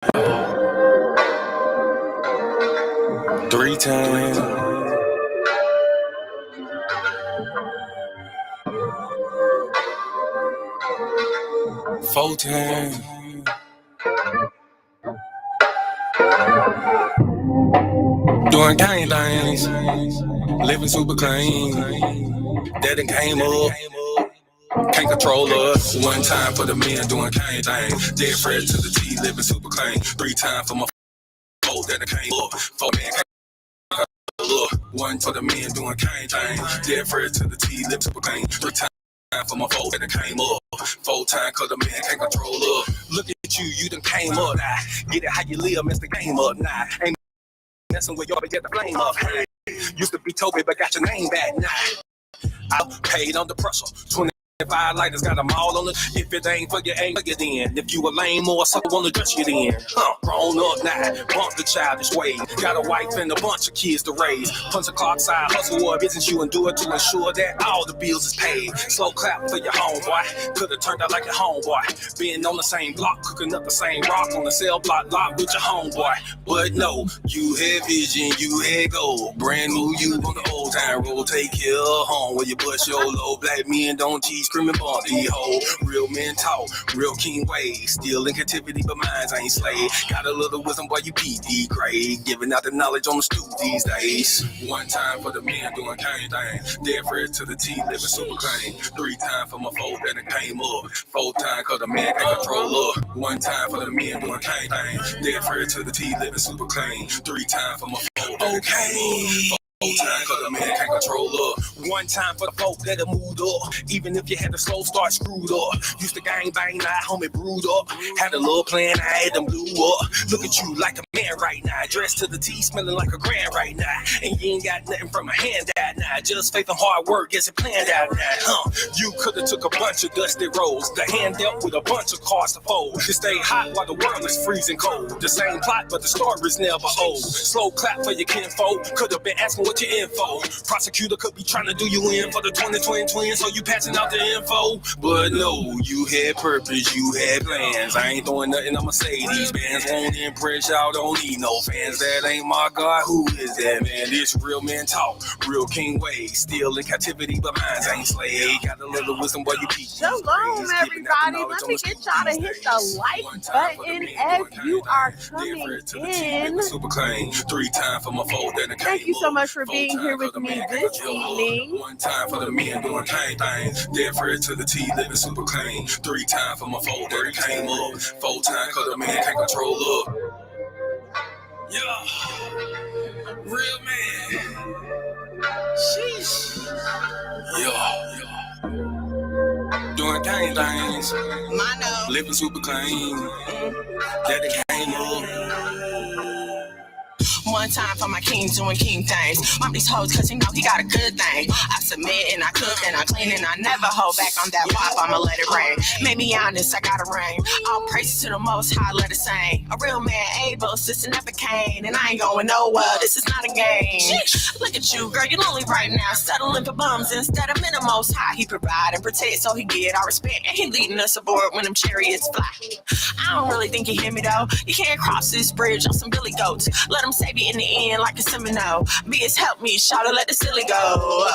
3 times. 4 times. Doing gang things. Living super clean. That done came up. Can't control us. 1 time for the men doing cane things. Dead fresh to the T, living super clean. 3 times for my foes that done came up. 4 men can't look. 1 for the men doing cane things. Dead fresh to the T, living super clean. 3 times for my foes that done came up. 4 times cause the man can't control us. Look at you done came up now. Get it how you live, mess the game up now. Ain't messing with y'all, but get the flame up. Hey, used to be Toby, but got your name back now. I paid under pressure. 25 lighters got them all on the. If it ain't for you, ain't for you then. If you a lame or something, wanna dress you then. Grown up now, bump the childish ways. Got a wife and a bunch of kids to raise. Punch a clock side, hustle or business you endure to ensure that all the bills is paid. Slow clap for your homeboy. Could've turned out like your homeboy. Being on the same block, cooking up the same rock on the cell block lot with your homeboy. But no, you had vision, you had gold. Brand new you on the old time road. Take care of home where you bust your low. Black men don't teach. Screaming ball, the whole real men talk, real king ways. Still in captivity, but minds ain't slave. Got a little wisdom while you PD grade. Giving out the knowledge on the stoop these days. 1 time for the men doing cane things. Dead fresh to the T, living super clean. 3 times for my foes that came up. 4 times cause the man can't control up. 1 time for the men doing cane things. Dead fresh to the T, living super clean. 3 times for my foes that came up. 4 times cause the man can't control up. 1 time for the folk that moved up. Even if you had the slow start screwed up. Used to gang bang, now homie brewed up. Had a little plan, I had them blew up. Look at you like a man right now. Dressed to the T, smelling like a grand right now. And you ain't got nothing from a handout now. Just faith and hard work gets it planned out now. You could've took a bunch of dusty rolls. The hand dealt with a bunch of cards to fold. To stay hot while the world is freezing cold. The same plot, but the story's never old. Slow clap for your kinfolk. Could've been asking what your info. Prosecutor could be trying to do you in for the 2020 twins, so you passing out the info. But no, you had purpose, you had plans. I ain't doing nothing, I'ma say these bands won't impress y'all, don't need no fans. That ain't my God, who is that man? This real men talk, real king ways. Still in captivity, but minds ain't slave. Got a little wisdom while you keep. Shalom, everybody. Let me get y'all to hit the like button as you are coming in. Super clean. 3 times for my fold that Thank you so much for being here with me this evening. 1 time for the men doing cane things. Dead fresh to the T, living super clean. 3 times for my fold that came up. 4 times cause the man can't control up. Yeah, real man. Sheesh. Yeah. Doing cane things. Living super clean. That it came up. 1 time for my king doing king things. Mom these hoes cause you know he got a good thing. I submit and I cook and I clean and I never hold back on that wop. I'ma let it rain. Made me honest, I got a ring. All praises to the most high, let it sing. A real man able, sister never came. And I ain't going nowhere, this is not a game. Look at you, girl, you lonely right now. Settling for bums instead of men the most high. He provide and protect so he get our respect. And he leading us aboard when them chariots fly. I don't really think you hear me though. You can't cross this bridge on some billy goats. Let them save you in the end like a Seminole. Beers help me, shout it, let the silly go.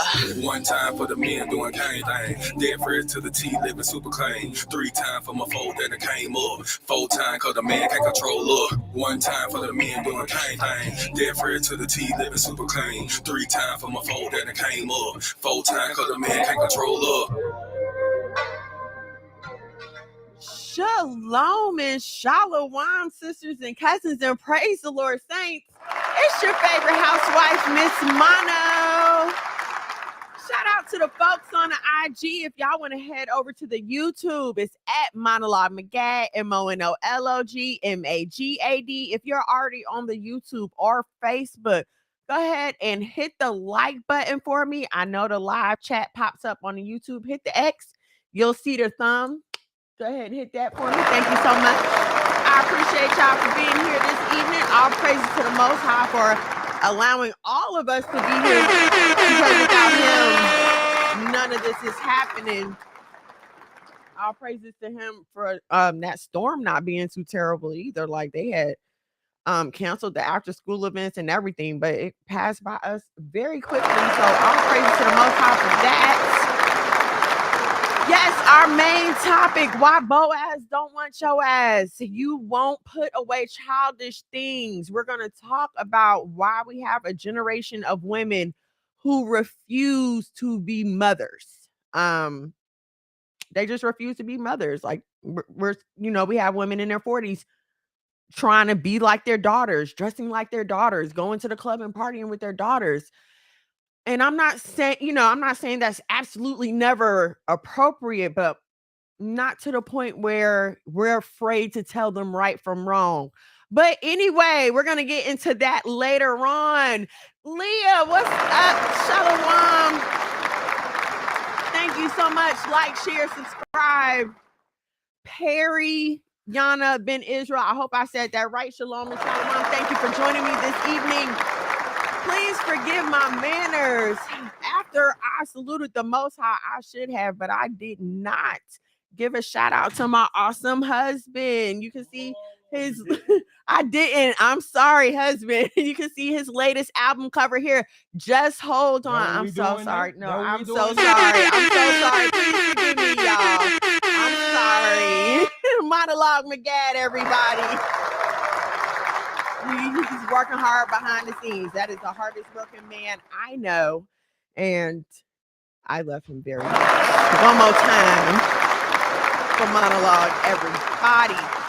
1 time for the men doing cane things. Dead fresh to the T, living super clean. 3 times for my foes that came up. 4 times cause the man can't control up. 1 time for the men doing cane things. Dead fresh to the T, living super clean. 3 times for my foes that came up. 4 times cause the man can't control up. Shalom and shalom, sisters and cousins, and praise the Lord, saints. It's your favorite housewife, Miss Mono. Shout out to the folks on the IG. If y'all want to head over to the YouTube, it's at Monologue Magad, MONOLOG MAGAD. If you're already on the YouTube or Facebook, go ahead and hit the like button for me. I know the live chat pops up on the YouTube. Hit the X. You'll see the thumb. Go ahead and hit that for me. Thank you so much. I appreciate y'all for being here this evening. All praises to the Most High for allowing all of us to be here. Because without him, none of this is happening. All praises to him for that storm not being too terrible either. Like they had canceled the after school events and everything, but it passed by us very quickly. So all praises to the Most High for that. Yes, our main topic, why Boaz don't want your ass. You won't put away childish things. We're going to talk about why we have a generation of women who refuse to be mothers. They just refuse to be mothers. Like we're we have women in their 40s trying to be like their daughters, dressing like their daughters, going to the club and partying with their daughters. And I'm not saying that's absolutely never appropriate, but not to the point where we're afraid to tell them right from wrong. But anyway, we're going to get into that later on. Leah, what's up? Shalom. Thank you so much. Like, share, subscribe. Perry, Yana, Ben Israel. I hope I said that right. Shalom and shalom. Thank you for joining me this evening. Please forgive my manners. After I saluted the Most High, I should have, but I did not give a shout out to my awesome husband. You can see his, I didn't. I'm sorry, husband. You can see his latest album cover here. Just hold on. I'm so sorry. No, I'm so sorry. I'm so sorry. Please forgive me, y'all. I'm sorry. Monologue McGad, everybody. He's working hard behind the scenes. That is the hardest working man I know. And I love him very much. One more time for monologue, everybody.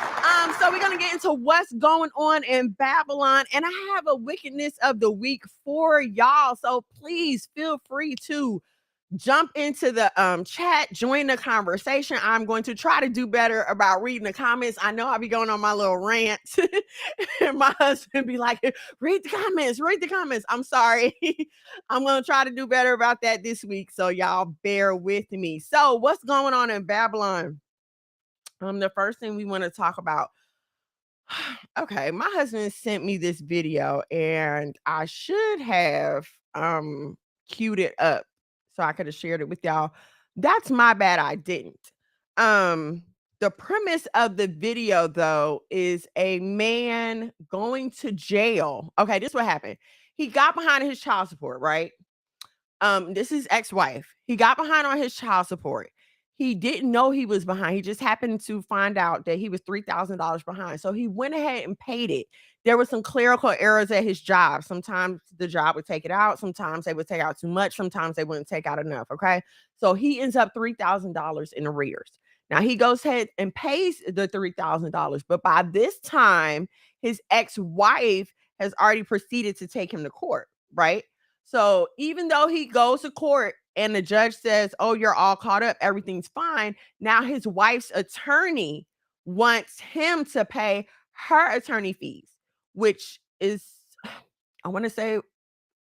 So we're going to get into what's going on in Babylon. And I have a wickedness of the week for y'all. So please feel free to jump into the chat, join the conversation. I'm going to try to do better about reading the comments. I know I'll be going on my little rant and my husband be like, read the comments. I'm sorry. I'm going to try to do better about that this week. So y'all bear with me. So what's going on in Babylon? The first thing we want to talk about. Okay, my husband sent me this video and I should have queued it up so I could have shared it with y'all. That's my bad, I didn't. The premise of the video though is a man going to jail. Okay, this is what happened. He got behind his child support, right? This is ex-wife. He got behind on his child support. He didn't know he was behind. He just happened to find out that he was $3,000 behind. So he went ahead and paid it. There were some clerical errors at his job. Sometimes the job would take it out. Sometimes they would take out too much. Sometimes they wouldn't take out enough. Okay. So he ends up $3,000 in arrears. Now he goes ahead and pays the $3,000. But by this time, his ex-wife has already proceeded to take him to court. Right. So even though he goes to court and the judge says, oh, you're all caught up, everything's fine. Now his wife's attorney wants him to pay her attorney fees, which is, I want to say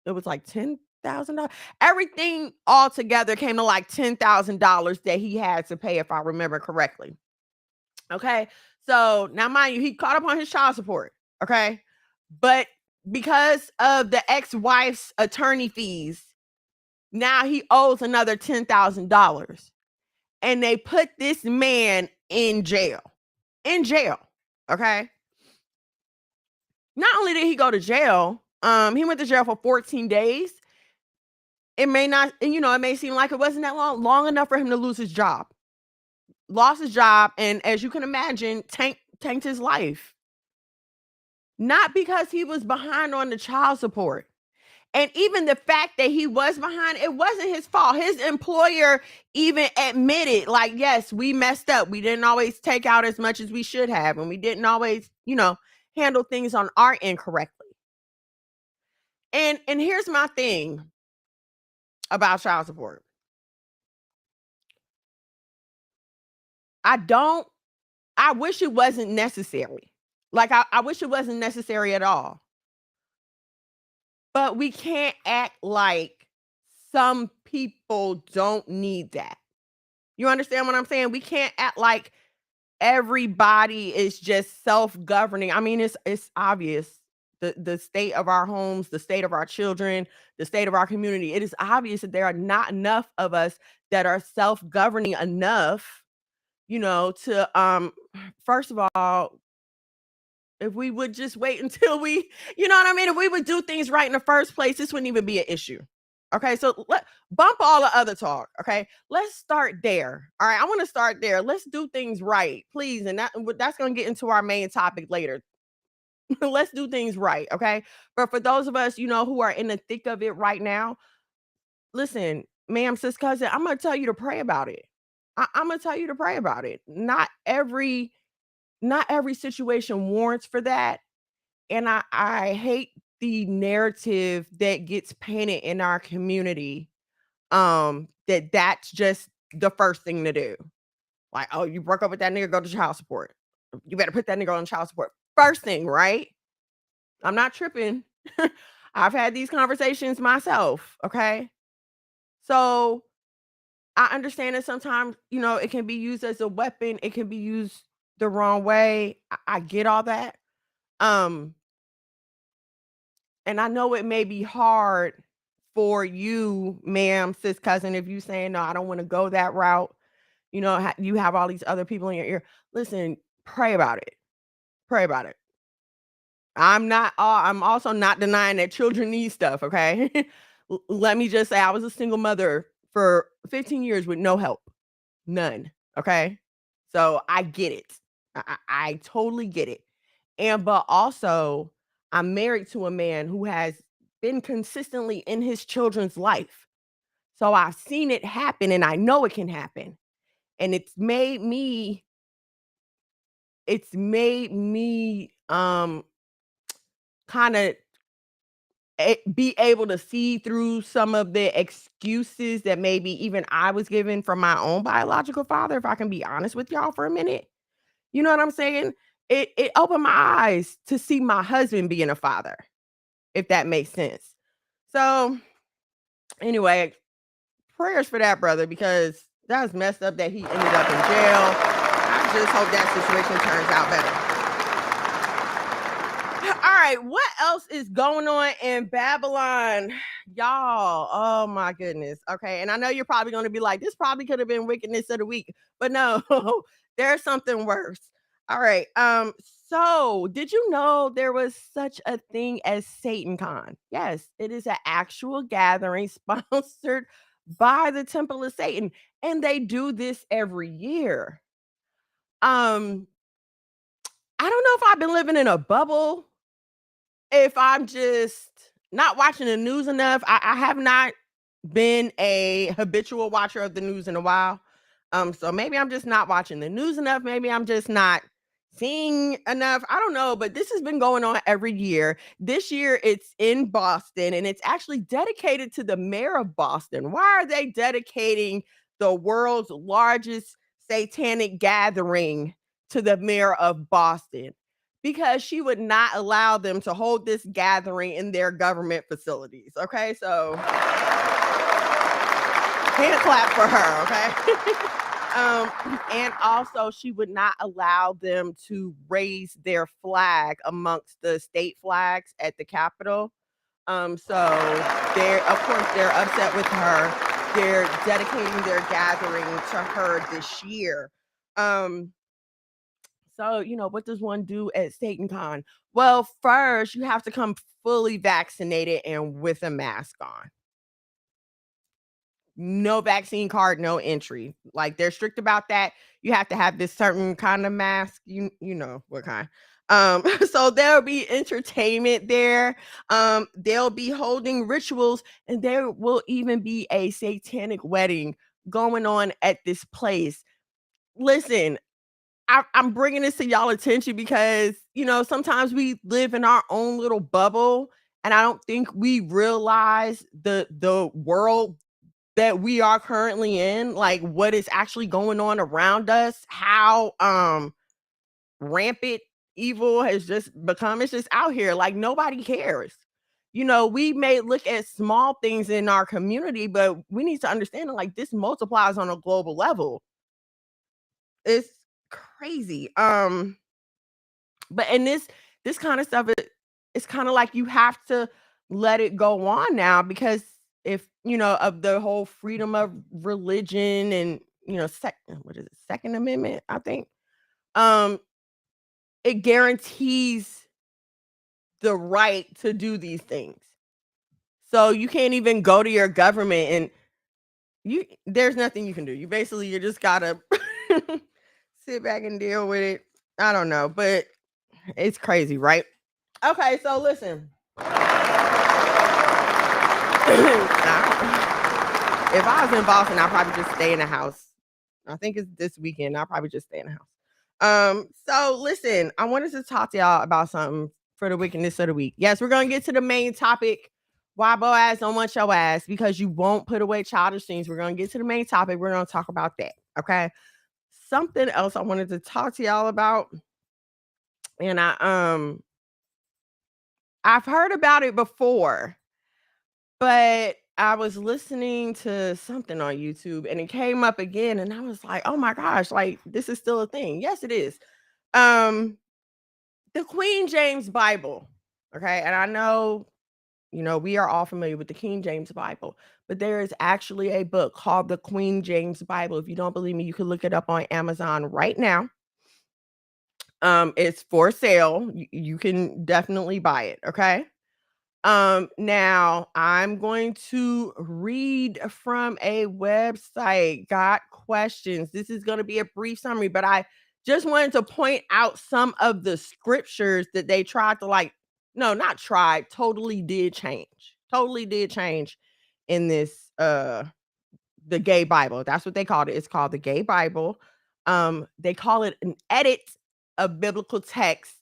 it was like $10,000. Everything all together came to like $10,000 that he had to pay, if I remember correctly. Okay. So now mind you, he caught up on his child support. Okay. But because of the ex-wife's attorney fees, now he owes another $10,000. And they put this man in jail. In jail. Okay. Not only did he go to jail, he went to jail for 14 days. It may not, it may seem like it wasn't that long enough for him to lose his job. Lost his job, and as you can imagine, tanked his life. Not because he was behind on the child support. And even the fact that he was behind, it wasn't his fault. His employer even admitted, like, yes, we messed up. We didn't always take out as much as we should have. And we didn't always, handle things on our end correctly. And here's my thing about child support. I wish it wasn't necessary. Like, I wish it wasn't necessary at all. But we can't act like some people don't need that. You understand what I'm saying? We can't act like everybody is just self-governing. I mean, it's obvious. The state of our homes, the state of our children, the state of our community. It is obvious that there are not enough of us that are self-governing enough to first of all, if we would just wait until we, you know what I mean? If we would do things right in the first place, this wouldn't even be an issue. Okay, so let bump all the other talk. Okay, let's start there. All right, I want to start there. Let's do things right, please, and that's going to get into our main topic later. Let's do things right, okay? But for those of us, who are in the thick of it right now, listen, ma'am, sis, cousin, I'm gonna tell you to pray about it. I'm gonna tell you to pray about it. Not every situation warrants for that. And I hate the narrative that gets painted in our community, that's just the first thing to do. Like, oh, you broke up with that nigga, go to child support. You better put that nigga on child support. First thing, right? I'm not tripping. I've had these conversations myself, okay? So I understand that sometimes, it can be used as a weapon. It can be used the wrong way. I get all that. Um, and I know it may be hard for you, ma'am, sis, cousin, if you saying, no, I don't want to go that route. You have all these other people in your ear. Listen, pray about it. Pray about it. I'm also not denying that children need stuff, okay? Let me just say I was a single mother for 15 years with no help. None, okay? So I get it. I totally get it. But also I'm married to a man who has been consistently in his children's life. So I've seen it happen and I know it can happen. And it's made me kind of be able to see through some of the excuses that maybe even I was given from my own biological father, if I can be honest with y'all for a minute. You know what I'm saying? It opened my eyes to see my husband being a father, if that makes sense. So anyway, prayers for that brother because that was messed up that he ended up in jail. I just hope that situation turns out better. All right, what else is going on in Babylon? Y'all, oh my goodness. Okay, and I know you're probably going to be like, this probably could have been wickedness of the week, but no, there's something worse. All right, so did you know there was such a thing as SatanCon? Yes, it is an actual gathering sponsored by the Temple of Satan, and they do this every year. Um, I don't know if I've been living in a bubble, if I'm just not watching the news enough. I have not been a habitual watcher of the news in a while. So maybe I'm just not watching the news enough. Maybe I'm just not seeing enough. I don't know, but this has been going on every year. This year it's in Boston and it's actually dedicated to the mayor of Boston. Why are they dedicating the world's largest satanic gathering to the mayor of Boston? Because she would not allow them to hold this gathering in their government facilities. Okay, so hand clap for her, okay? And also she would not allow them to raise their flag amongst the state flags at the Capitol. So they're upset with her. They're dedicating their gathering to her this year. So, what does one do at SatanCon? Well, first, you have to come fully vaccinated and with a mask on. No vaccine card, no entry. Like they're strict about that. You have to have this certain kind of mask. You know what kind. So there'll be entertainment there. They'll be holding rituals, and there will even be a satanic wedding going on at this place. Listen, I'm bringing this to y'all attention because, sometimes we live in our own little bubble, and I don't think we realize the world that we are currently in, like what is actually going on around us, how rampant evil has just become. It's just out here, like nobody cares. We may look at small things in our community, but we need to understand that like this multiplies on a global level. It's crazy. But in this kind of stuff, it's kind of like you have to let it go on now because if of the whole freedom of religion and what is it, Second Amendment, I think. It guarantees the right to do these things. So you can't even go to your government and there's nothing you can do. You just gotta sit back and deal with it. I don't know, but it's crazy, right? Okay, so listen. If I was in Boston, I'd probably just stay in the house. I think it's this weekend. I'll probably just stay in the house. So listen, I wanted to talk to y'all about something for the wickedness of the week. Yes, we're gonna get to the main topic. Why Boaz don't want your ass? Because you won't put away childish things. We're gonna get to the main topic. We're gonna talk about that. Okay. Something else I wanted to talk to y'all about, and I've heard about it before, but I was listening to something on YouTube and it came up again, and I was like, oh my gosh, like this is still a thing. Yes, it is. The Queen James Bible. Okay. And I know, we are all familiar with the King James Bible, but there is actually a book called the Queen James Bible. If you don't believe me, you can look it up on Amazon right now. It's for sale. You can definitely buy it. Okay. Now I'm going to read from a website, Got Questions. This is going to be a brief summary, but I just wanted to point out some of the scriptures that they tried to not tried, totally did change. Totally did change in this the gay Bible. That's what they called it. It's called the gay Bible. They call it an edit of biblical text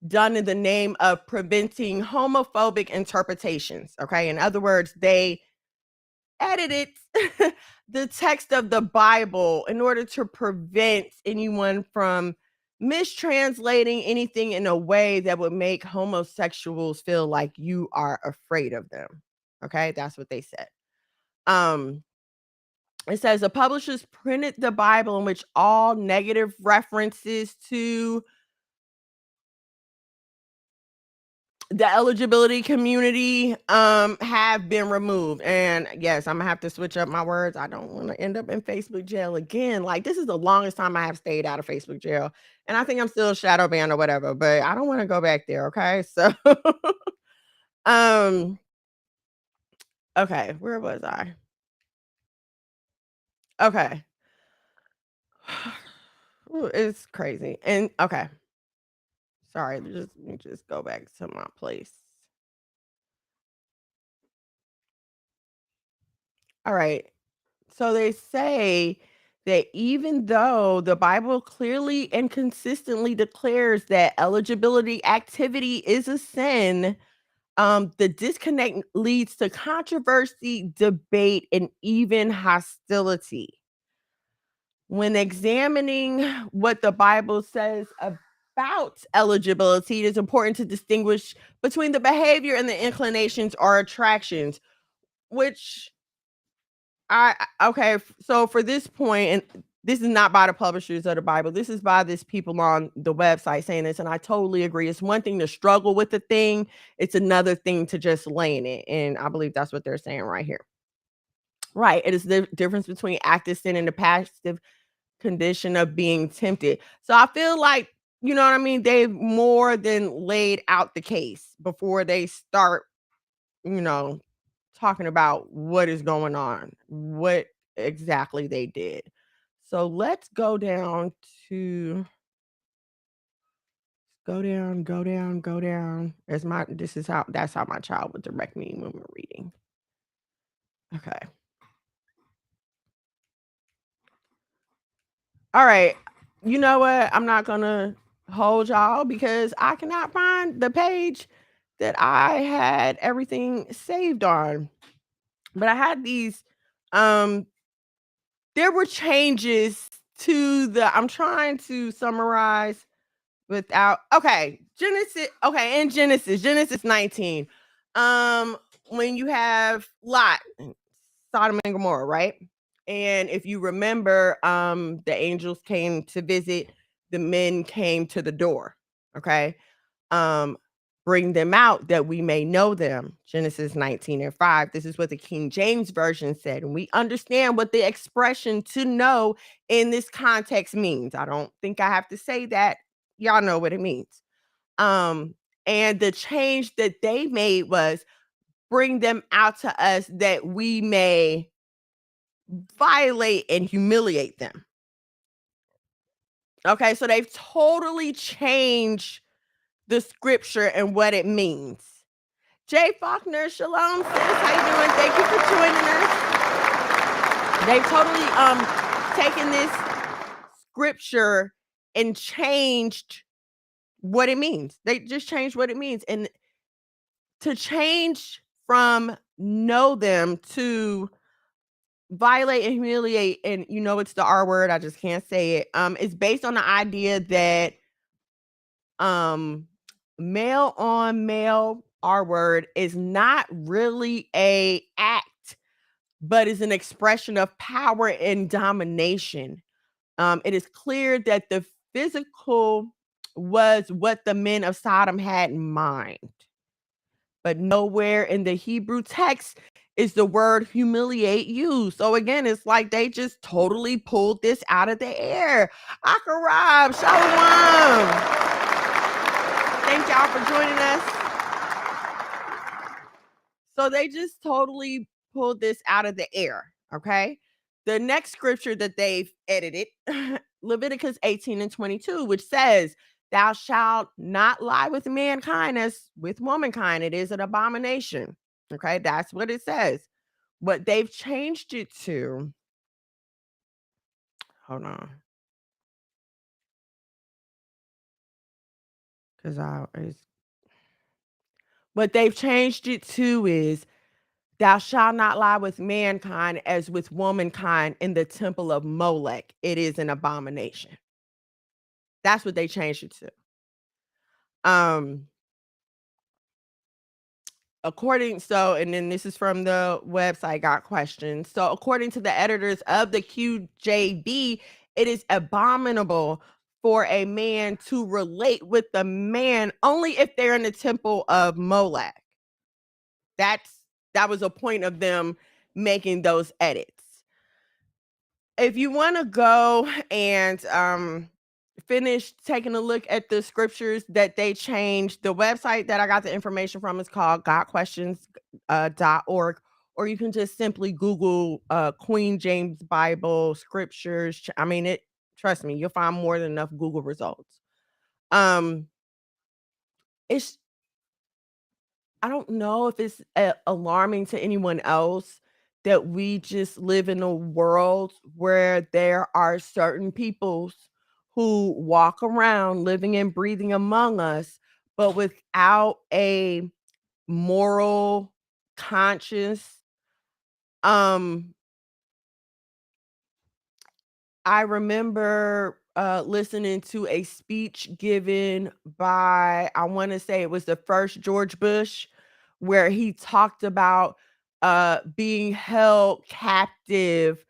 done in the name of preventing homophobic interpretations. Okay. In other words, they edited the text of the Bible in order to prevent anyone from mistranslating anything in a way that would make homosexuals feel like you are afraid of them. Okay. That's what they said. It says the publishers printed the Bible in which all negative references to the eligibility community have been removed. And yes, I'm gonna have to switch up my words. I don't want to end up in Facebook jail again. Like, this is the longest time I have stayed out of Facebook jail, and I think I'm still shadow banned or whatever, but I don't want to go back there. Okay. So okay, where was I? Okay. Ooh, it's crazy. And okay, sorry, let me just go back to my place. All right. So they say that even though the Bible clearly and consistently declares that eligibility activity is a sin, the disconnect leads to controversy, debate, and even hostility. When examining what the Bible says about eligibility, it is important to distinguish between the behavior and the inclinations or attractions, which so for this point, and this is not by the publishers of the Bible, this is by this people on the website saying this, and I totally agree. It's one thing to struggle with the thing, it's another thing to just lay in it, and I believe that's what they're saying right here. Right, it is the difference between active sin and the passive condition of being tempted. So I feel like, you know what I mean, they've more than laid out the case before they start, you know, talking about what is going on, what exactly they did. So let's go down to go down. That's how my child would direct me when we're reading. Okay. All right. You know what? I'm not gonna hold y'all because I cannot find the page that I had everything saved on. But I had these there were changes to I'm trying to summarize without in Genesis 19. When you have Lot, Sodom and Gomorrah, right? And if you remember, the angels came to visit, the men came to the door. Okay. bring them out that we may know them. Genesis 19:5. This is what the King James Version said. And we understand what the expression to know in this context means. I don't think I have to say that. Y'all know what it means. And the change that they made was bring them out to us that we may violate and humiliate them. Okay, so they've totally changed the scripture and what it means. Jay Faulkner, shalom, sis. How you doing? Thank you for joining us. They've totally taken this scripture and changed what it means. They just changed what it means. And to change from know them to violate and humiliate, and you know it's the R word, I just can't say it. It's based on the idea that male on male R word is not really a act, but is an expression of power and domination. It is clear that the physical was what the men of Sodom had in mind, but nowhere in the Hebrew text is the word humiliate used. So again, it's like they just totally pulled this out of the air. Akarab, shalom. Thank y'all for joining us. So they just totally pulled this out of the air, okay? The next scripture that they've edited, Leviticus 18:22, which says, thou shalt not lie with mankind as with womankind. It is an abomination. Okay, that's what it says. But they've changed it to, hold on. What they've changed it to is, thou shalt not lie with mankind as with womankind in the temple of Molech. It is an abomination. That's what they changed it to. And then this is from the website Got Questions. So according to the editors of the QJB, it is abominable for a man to relate with the man only if they're in the temple of Molech. That was a point of them making those edits. If you want to go and finish taking a look at the scriptures that they changed, the website that I got the information from is called gotquestions.org, or you can just simply Google Queen James Bible scriptures. I mean, trust me, you'll find more than enough Google results. I don't know if it's alarming to anyone else that we just live in a world where there are certain peoples who walk around living and breathing among us, but without a moral conscience. I remember listening to a speech given by, I want to say it was the first George Bush, where he talked about being held captive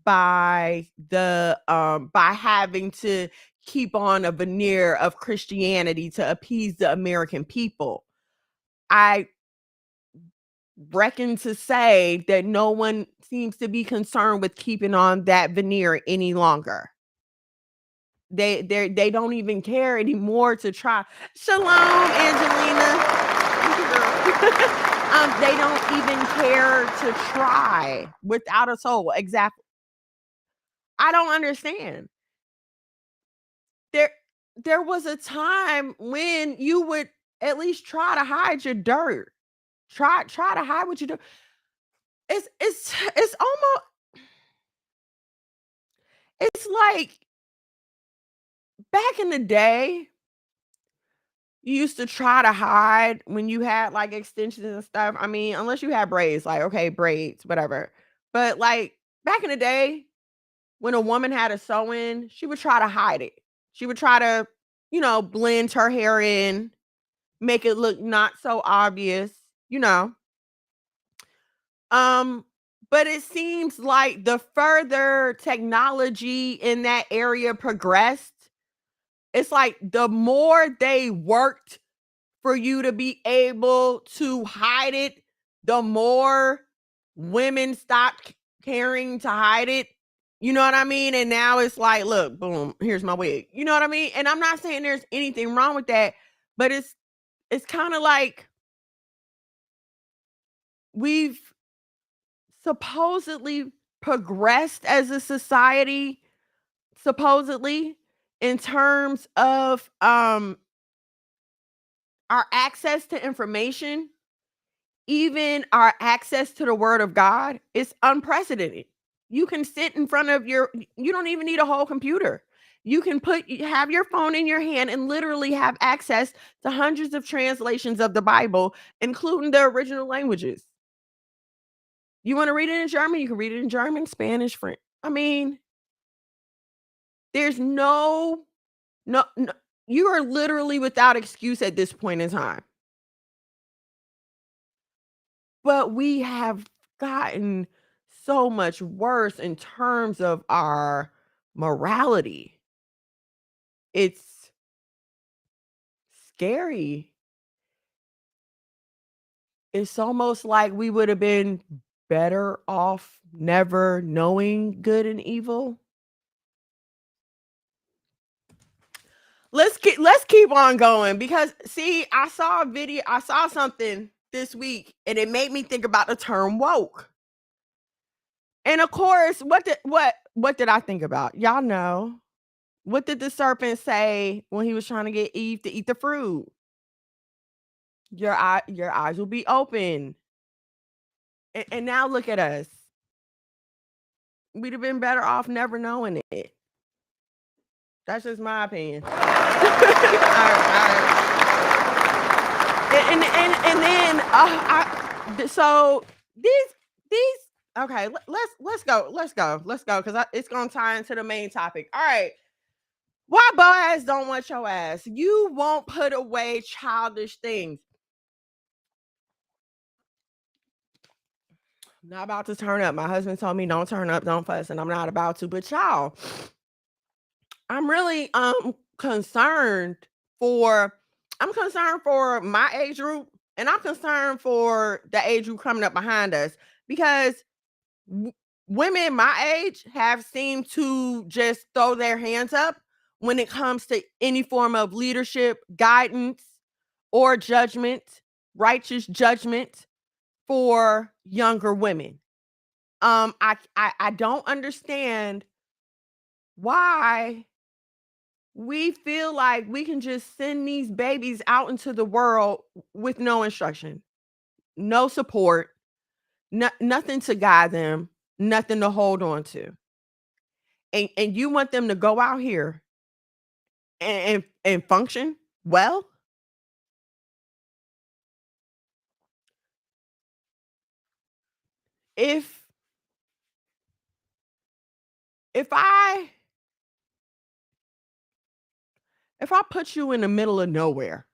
by by having to keep on a veneer of Christianity to appease the American people. I reckon to say that no one seems to be concerned with keeping on that veneer any longer. They don't even care anymore to try. Shalom, Angelina. Thank you, girl. They don't even care to try without a soul. Exactly. I don't understand. There was a time when you would at least try to hide your dirt. Try to hide what you do. It's almost, it's like back in the day, you used to try to hide when you had like extensions and stuff. I mean, unless you had braids, like, okay, braids, whatever. But like back in the day, when a woman had a sew-in, she would try to hide it. She would try to, blend her hair in, make it look not so obvious, you know. But it seems like the further technology in that area progressed, it's like the more they worked for you to be able to hide it, the more women stopped caring to hide it. You know what I mean? And now it's like, look, boom, here's my wig. You know what I mean? And I'm not saying there's anything wrong with that, but it's kind of like we've supposedly progressed as a society, supposedly, in terms of our access to information, even our access to the word of God is unprecedented. You can sit in front of you don't even need a whole computer. You can have your phone in your hand and literally have access to hundreds of translations of the Bible, including the original languages. You want to read it in German? You can read it in German, Spanish, French. I mean, there's no, you are literally without excuse at this point in time. But we have gotten so much worse in terms of our morality. It's scary. It's almost like we would have been better off never knowing good and evil. Let's keep on going, because see, I saw something this week and it made me think about the term woke. And of course, what did I think about? Y'all know. What did the serpent say when he was trying to get Eve to eat the fruit? Your eyes will be open. And now look at us. We'd have been better off never knowing it. That's just my opinion. All right. And then so these okay, let's go because it's gonna tie into the main topic. All right. Why Boaz don't want your ass? You won't put away childish things. I'm not about to turn up. My husband told me don't turn up, don't fuss, and I'm not about to. But y'all, I'm really concerned for my age group, and I'm concerned for the age group coming up behind us, because women my age have seemed to just throw their hands up when it comes to any form of leadership, guidance, or judgment, righteous judgment for younger women. I don't understand why we feel like we can just send these babies out into the world with no instruction, no support, nothing to guide them, nothing to hold on to. And you want them to go out here and function well? If I put you in the middle of nowhere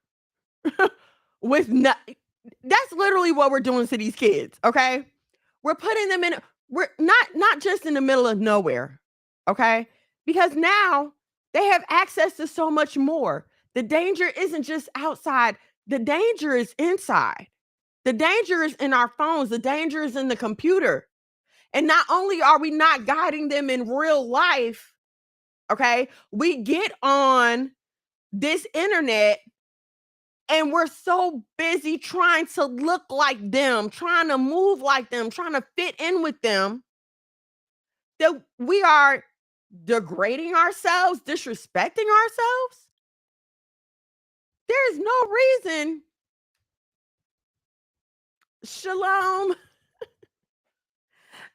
with that's literally what we're doing to these kids, okay? We're putting them in we're not just in the middle of nowhere, okay? Because now they have access to so much more. The danger isn't just outside, the danger is inside. The danger is in our phones, the danger is in the computer. And not only are we not guiding them in real life, okay? We get on this internet and we're so busy trying to look like them, trying to move like them, trying to fit in with them, that we are degrading ourselves, disrespecting ourselves. There's no reason. Shalom.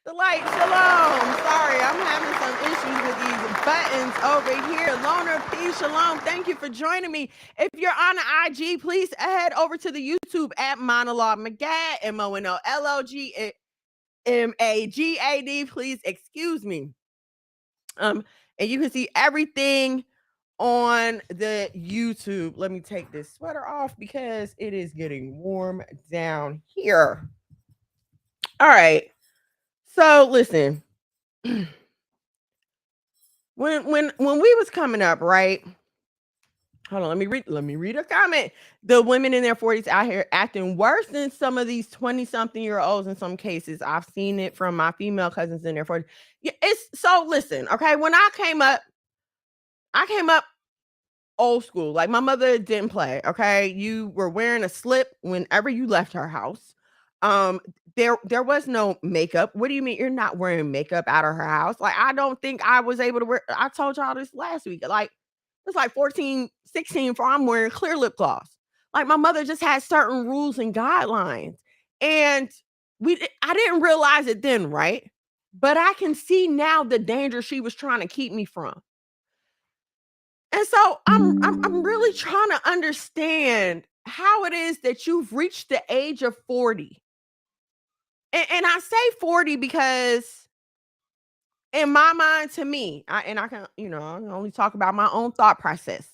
The light, shalom. Sorry, I'm having some issues with these buttons over here. Loner P, shalom. Thank you for joining me. If you're on the IG, please head over to the YouTube at Monologue Magad, MONOLOGMAGAD. Please excuse me. And you can see everything on the YouTube. Let me take this sweater off because it is getting warm down here. All right. So listen, when we was coming up, right? hold on, let me read a comment. The women in their 40s out here acting worse than some of these 20-something-year-olds in some cases. I've seen it from my female cousins in their 40s. Yeah, it's so listen, okay. When I came up old school. Like my mother didn't play. Okay. You were wearing a slip whenever you left her house. Um, there was no makeup. What do you mean you're not wearing makeup out of her house? Like, I don't think I was able to wear. I told y'all this last week. Like, it's like 14, 16 for I'm wearing clear lip gloss. Like my mother just had certain rules and guidelines. And I didn't realize it then, right? But I can see now the danger she was trying to keep me from. And so I'm really trying to understand how it is that you've reached the age of 40. And I say 40 because in my mind, to me, I can, I can only talk about my own thought process.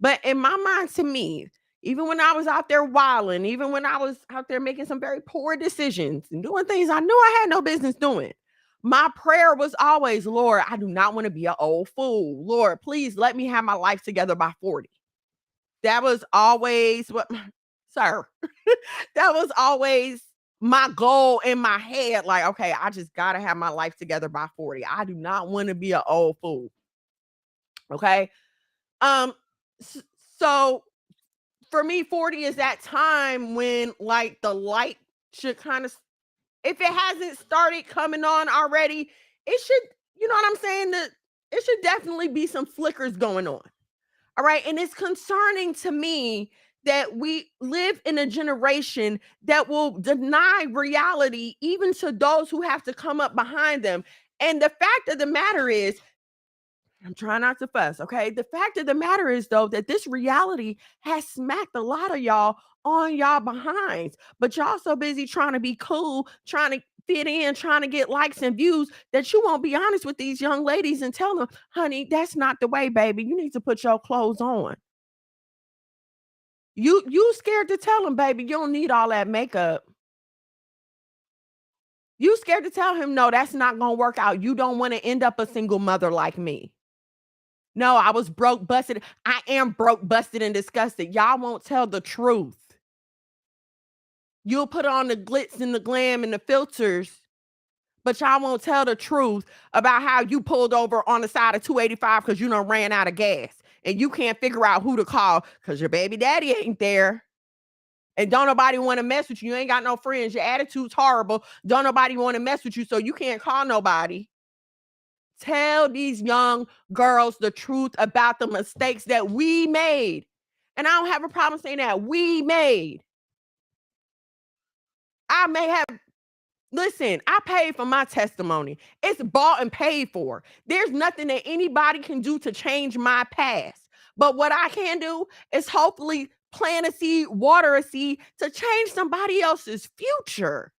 But in my mind, to me, even when I was out there wilding, even when I was out there making some very poor decisions and doing things I knew I had no business doing, my prayer was always, Lord, I do not want to be an old fool. Lord, please let me have my life together by 40. That was always sir, that was always my goal in my head. Like, okay, I just got to have my life together by 40. I do not want to be an old fool. Okay. Um, so for me, 40 is that time when like the light should kind of, if it hasn't started coming on already, it should, you know what I'm saying? That it should definitely be some flickers going on. All right. And it's concerning to me that we live in a generation that will deny reality even to those who have to come up behind them. And the fact of the matter is, I'm trying not to fuss, okay? The fact of the matter is, though, that this reality has smacked a lot of y'all on y'all behinds, but y'all so busy trying to be cool, trying to fit in, trying to get likes and views that you won't be honest with these young ladies and tell them, honey, that's not the way, baby. You need to put your clothes on. You scared to tell him, baby, you don't need all that makeup. You scared to tell him, no, that's not gonna work out. You don't want to end up a single mother like me. No, I was broke, busted. I am broke, busted, and disgusted. Y'all won't tell the truth. You'll put on the glitz and the glam and the filters, but y'all won't tell the truth about how you pulled over on the side of 285 because you done ran out of gas and you can't figure out who to call because your baby daddy ain't there. And don't nobody want to mess with you. You ain't got no friends. Your attitude's horrible. Don't nobody want to mess with you, so you can't call nobody. Tell these young girls the truth about the mistakes that we made. And I don't have a problem saying that we made. I may have, listen, I paid for my testimony. It's bought and paid for. There's nothing that anybody can do to change my past. But what I can do is hopefully plant a seed, water a seed to change somebody else's future.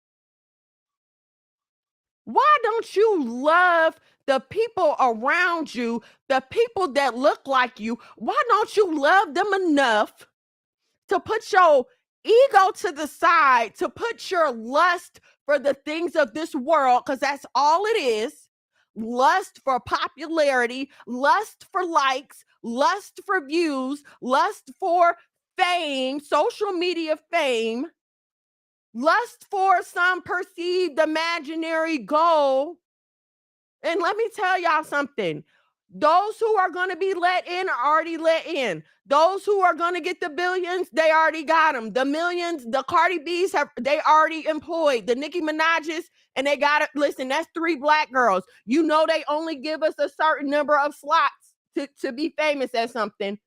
Why don't you love the people around you, the people that look like you? Why don't you love them enough to put your ego to the side, to put your lust for the things of this world, because that's all it is. Lust for popularity, lust for likes, lust for views, lust for fame, social media fame, lust for some perceived imaginary goal. And let me tell y'all something. Those who are going to be let in are already let in. Those who are going to get the billions, they already got them. The millions, the Cardi B's, they already employed. The Nicki Minaj's, and they got it. Listen, that's 3 black girls. You know they only give us a certain number of slots to be famous at something.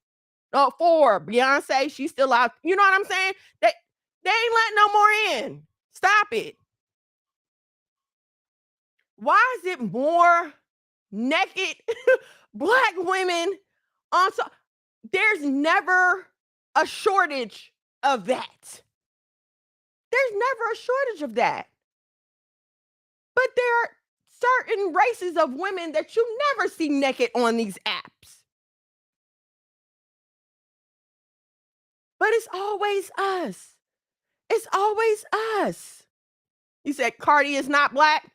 4. Beyonce, she's still out. You know what I'm saying? They ain't letting no more in. Stop it. Why is it more naked black women on top? There's never a shortage of that. There's never a shortage of that. But there are certain races of women that you never see naked on these apps. But it's always us. It's always us. You said Cardi is not black?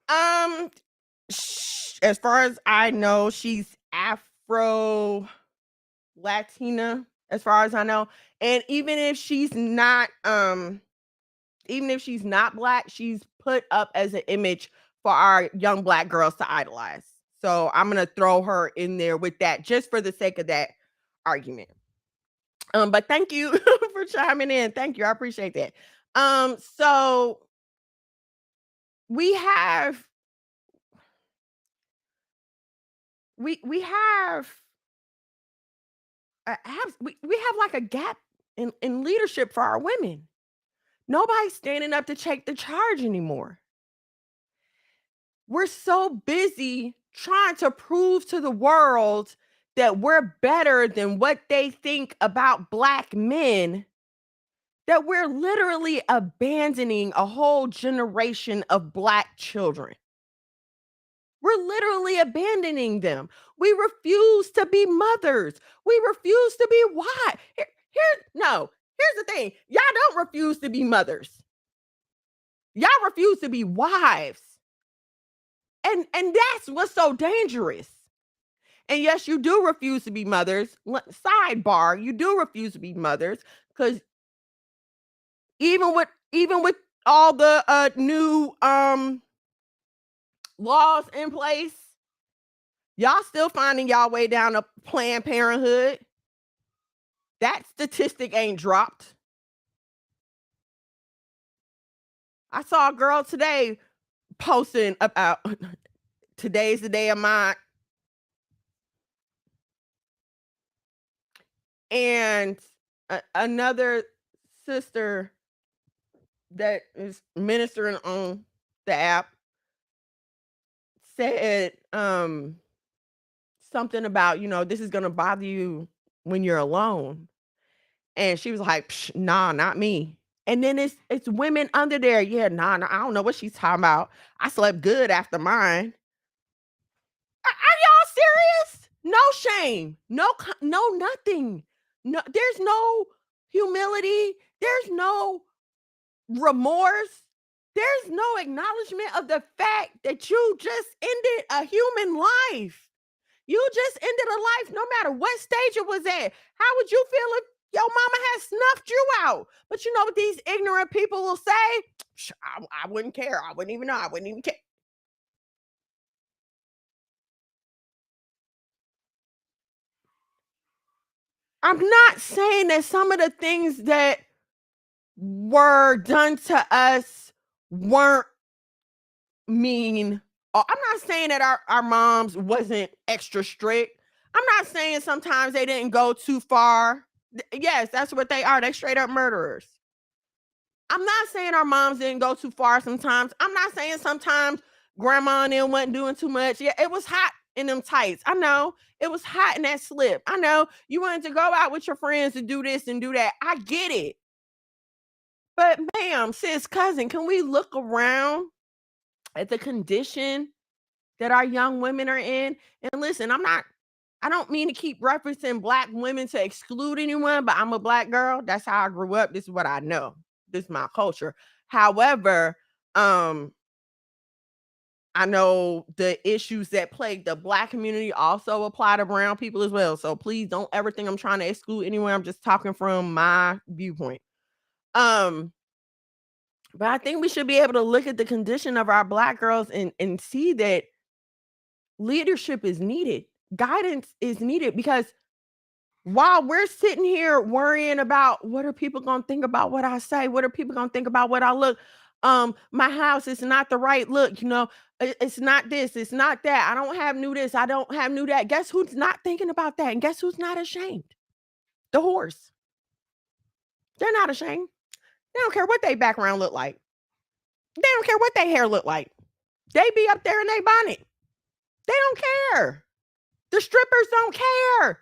As far as I know, she's Afro. Latina, as far as I know. And even if she's not black, she's put up as an image for our young black girls to idolize. So I'm gonna throw her in there with that just for the sake of that argument. But thank you for chiming in. Thank you. I appreciate that. So we have we have we have like a gap in leadership for our women. Nobody's standing up to take the charge anymore. We're so busy trying to prove to the world that we're better than what they think about black men, that we're literally abandoning a whole generation of black children. We're literally abandoning them. We refuse to be mothers. We refuse to be wives. Here's the thing. Y'all don't refuse to be mothers. Y'all refuse to be wives. And that's what's so dangerous. And yes, you do refuse to be mothers. Sidebar, you do refuse to be mothers because even with all the new laws in place, y'all still finding y'all way down to Planned Parenthood. That statistic ain't dropped. I saw a girl today posting about today's the day of mine. And another sister that is ministering on the app said something about, this is going to bother you when you're alone. And she was like, nah, not me. And then it's women under there. Yeah, nah, I don't know what she's talking about. I slept good after mine. Are y'all serious? No shame. No nothing. No, there's no humility. There's no remorse. There's no acknowledgement of the fact that you just ended a human life. You just ended a life no matter what stage it was at. How would you feel if your mama had snuffed you out? But you know what these ignorant people will say? I wouldn't care. I wouldn't even know. I wouldn't even care. I'm not saying that some of the things that were done to us weren't mean. I'm not saying that our moms wasn't extra strict. I'm not saying sometimes they didn't go too far. Yes, that's what they are. They straight up murderers. I'm not saying our moms didn't go too far sometimes. I'm not saying sometimes grandma and them wasn't doing too much. Yeah, it was hot in them tights. I know. It was hot in that slip. I know. You wanted to go out with your friends to do this and do that. I get it. But ma'am, sis, cousin, can we look around at the condition that our young women are in? And listen, I don't mean to keep referencing black women to exclude anyone, but I'm a black girl. That's how I grew up. This is what I know. This is my culture. However, I know the issues that plague the black community also apply to brown people as well. So please don't ever think I'm trying to exclude anyone. I'm just talking from my viewpoint. But I think we should be able to look at the condition of our black girls and see that leadership is needed. Guidance is needed, because while we're sitting here worrying about what are people going to think about what I say, what are people going to think about what I look, my house is not the right look, it's not this, it's not that, I don't have new this, I don't have new that. Guess who's not thinking about that? And guess who's not ashamed? The horse. They're not ashamed. They don't care what their background look like. They don't care what their hair look like. They be up there in their bonnet. They don't care. The strippers don't care.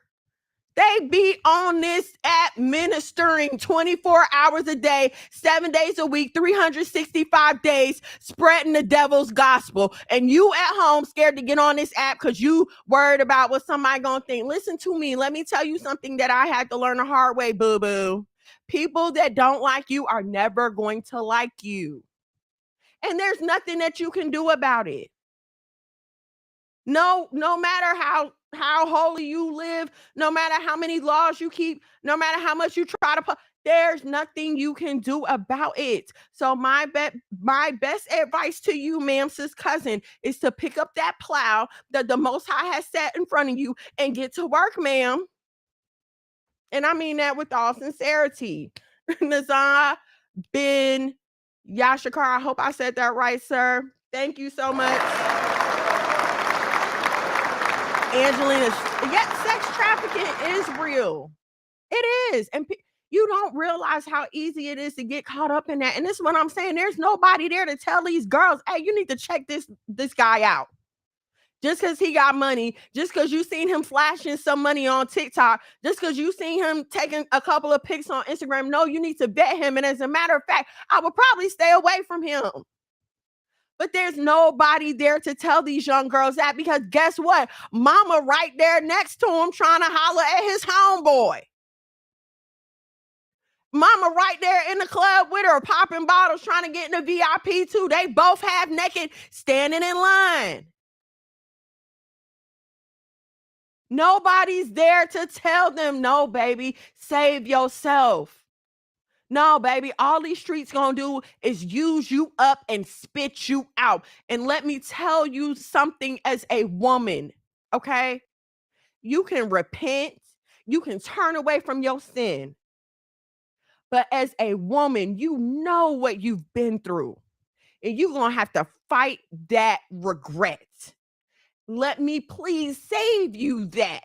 They be on this app ministering 24 hours a day, 7 days a week, 365 days, spreading the devil's gospel. And you at home scared to get on this app because you worried about what somebody gonna think. Listen to me. Let me tell you something that I had to learn the hard way, boo-boo. People that don't like you are never going to like you. And there's nothing that you can do about it. No matter how how holy you live, no matter how many laws you keep, no matter how much you try to put, there's nothing you can do about it. So my best advice to you, ma'am, sis cousin, is to pick up that plow that the Most High has set in front of you and get to work, ma'am. And I mean that with all sincerity. Nazar bin Yashikar, I hope I said that right, sir. Thank you so much. Angelina, yes, sex trafficking is real. It is. And you don't realize how easy it is to get caught up in that. And this is what I'm saying. There's nobody there to tell these girls, hey, you need to check this guy out. Just because he got money, just because you seen him flashing some money on TikTok, just because you seen him taking a couple of pics on Instagram, no, you need to vet him. And as a matter of fact, I would probably stay away from him. But there's nobody there to tell these young girls that, because guess what? Mama right there next to him trying to holler at his homeboy. Mama right there in the club with her, popping bottles, trying to get in the VIP too. They both half naked, standing in line. Nobody's there to tell them, no, baby, save yourself. No, baby, all these streets gonna do is use you up and spit you out. And let me tell you something as a woman, okay? You can repent, you can turn away from your sin. But as a woman, you know what you've been through. And you're gonna have to fight that regret. Let me please save you that.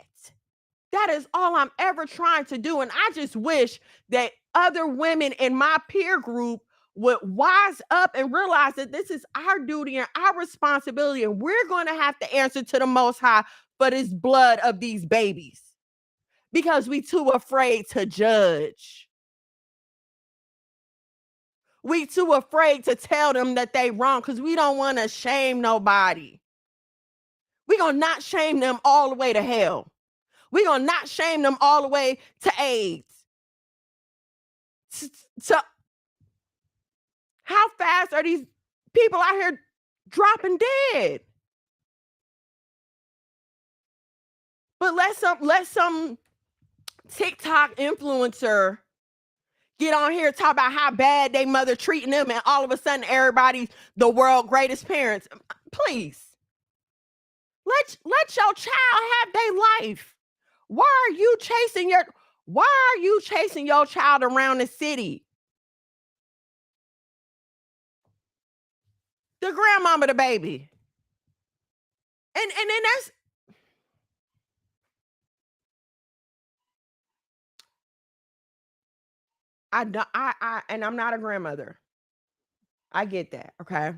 That is all I'm ever trying to do. And I just wish that other women in my peer group would wise up and realize that this is our duty and our responsibility. And we're going to have to answer to the Most High for this blood of these babies, because we too afraid to judge. We too afraid to tell them that they wrong because we don't want to shame nobody. We're going to not shame them all the way to hell. We're going to not shame them all the way to AIDS. So how fast are these people out here dropping dead? But let some TikTok influencer get on here and talk about how bad they mother treating them, and all of a sudden everybody's the world's greatest parents. Please. Let your child have their life. Why are you chasing your child around the city? The grandmama, the baby. And then that's, and I'm not a grandmother. I get that, okay?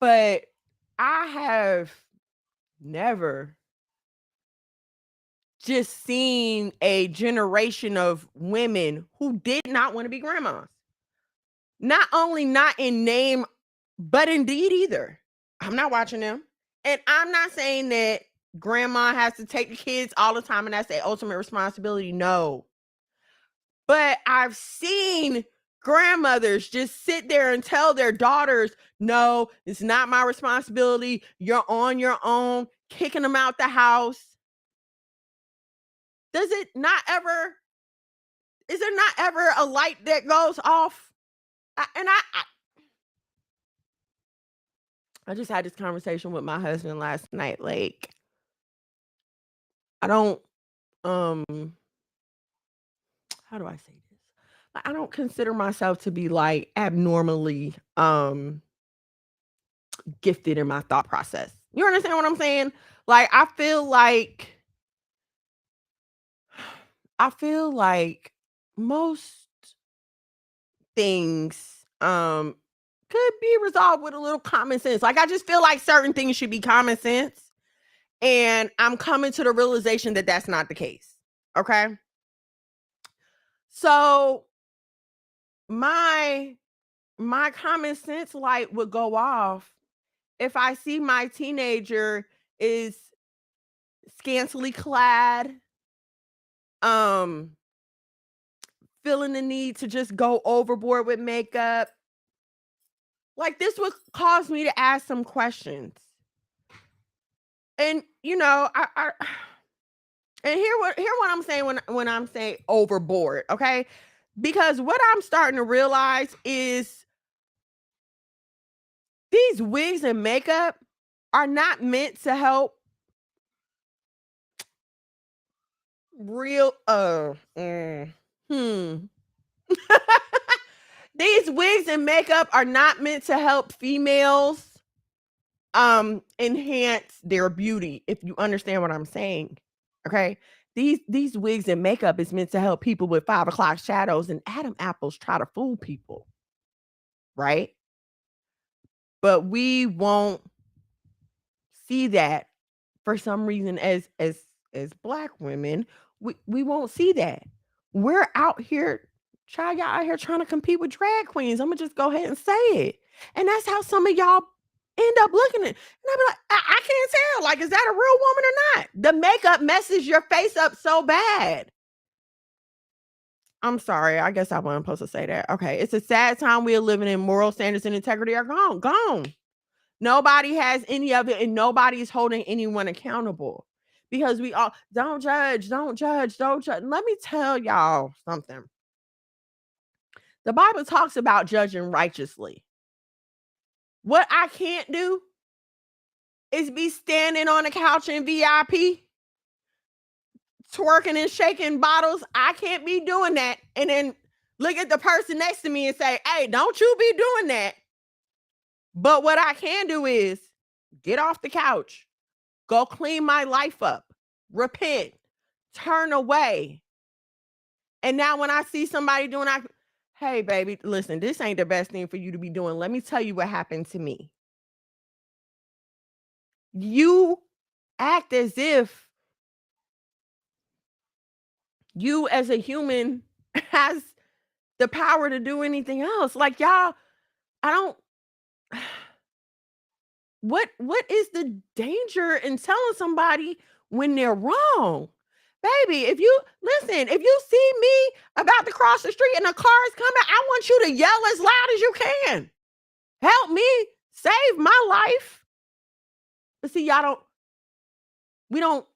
But I have never just seen a generation of women who did not want to be grandmas. Not only not in name, but in deed either. I'm not watching them. And I'm not saying that grandma has to take the kids all the time and that's their ultimate responsibility. No. But I've seen grandmothers just sit there and tell their daughters, no, it's not my responsibility. You're on your own, kicking them out the house. Is there not ever a light that goes off? I just had this conversation with my husband last night. Like, I don't, how do I say this? Like, I don't consider myself to be like abnormally gifted in my thought process. You understand what I'm saying? Like, I feel like most things could be resolved with a little common sense. Like, I just feel like certain things should be common sense. And I'm coming to the realization that that's not the case. Okay. So my common sense light would go off if I see my teenager is scantily clad, feeling the need to just go overboard with makeup. Like, this would cause me to ask some questions. And I and hear what I'm saying when I'm saying overboard, okay? Because what I'm starting to realize is these wigs and makeup are not meant to help real these wigs and makeup are not meant to help females enhance their beauty, if you understand what I'm saying. Okay. These wigs and makeup is meant to help people with 5 o'clock shadows and Adam apples try to fool people, right? But we won't see that for some reason as black women. We won't see that. We're out here, y'all out here trying to compete with drag queens. I'm gonna just go ahead and say it. And that's how some of y'all end up looking at. And I be like, I can't tell. Like, is that a real woman or not? The makeup messes your face up so bad. I'm sorry. I guess I wasn't supposed to say that. Okay. It's a sad time we are living in. Moral standards and integrity are gone. Nobody has any of it, and nobody is holding anyone accountable because we all don't judge. Let me tell y'all something. The Bible talks about judging righteously. What I can't do is be standing on a couch in VIP, twerking and shaking bottles. I can't be doing that. And then look at the person next to me and say, hey, don't you be doing that. But what I can do is get off the couch, go clean my life up, repent, turn away. And now when I see somebody doing that, hey, baby, listen, this ain't the best thing for you to be doing. Let me tell you what happened to me. You act as if you as a human has the power to do anything else. Like, y'all, I don't what is the danger in telling somebody when they're wrong? Baby, if you see me about to cross the street and a car is coming, I want you to yell as loud as you can. Help me save my life. But see, we don't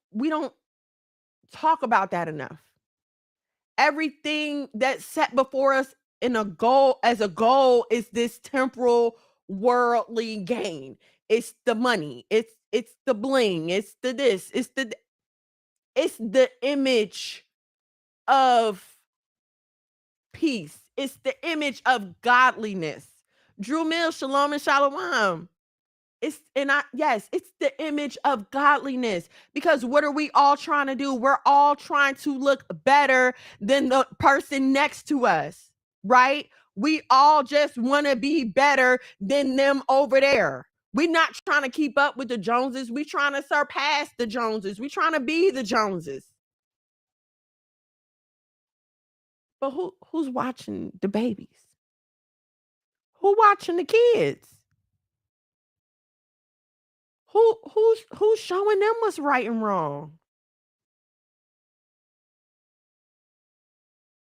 talk about that enough. Everything that's set before us as a goal is this temporal worldly gain. It's the money, it's the bling, it's the this, it's the image of peace. It's the image of godliness. Drew Mills, shalom and shalom. It's the image of godliness. Because what are we all trying to do? We're all trying to look better than the person next to us, right? We all just want to be better than them over there. We're not trying to keep up with the Joneses. We're trying to surpass the Joneses. We're trying to be the Joneses. But who's watching the babies? Who watching the kids? Who's showing them what's right and wrong?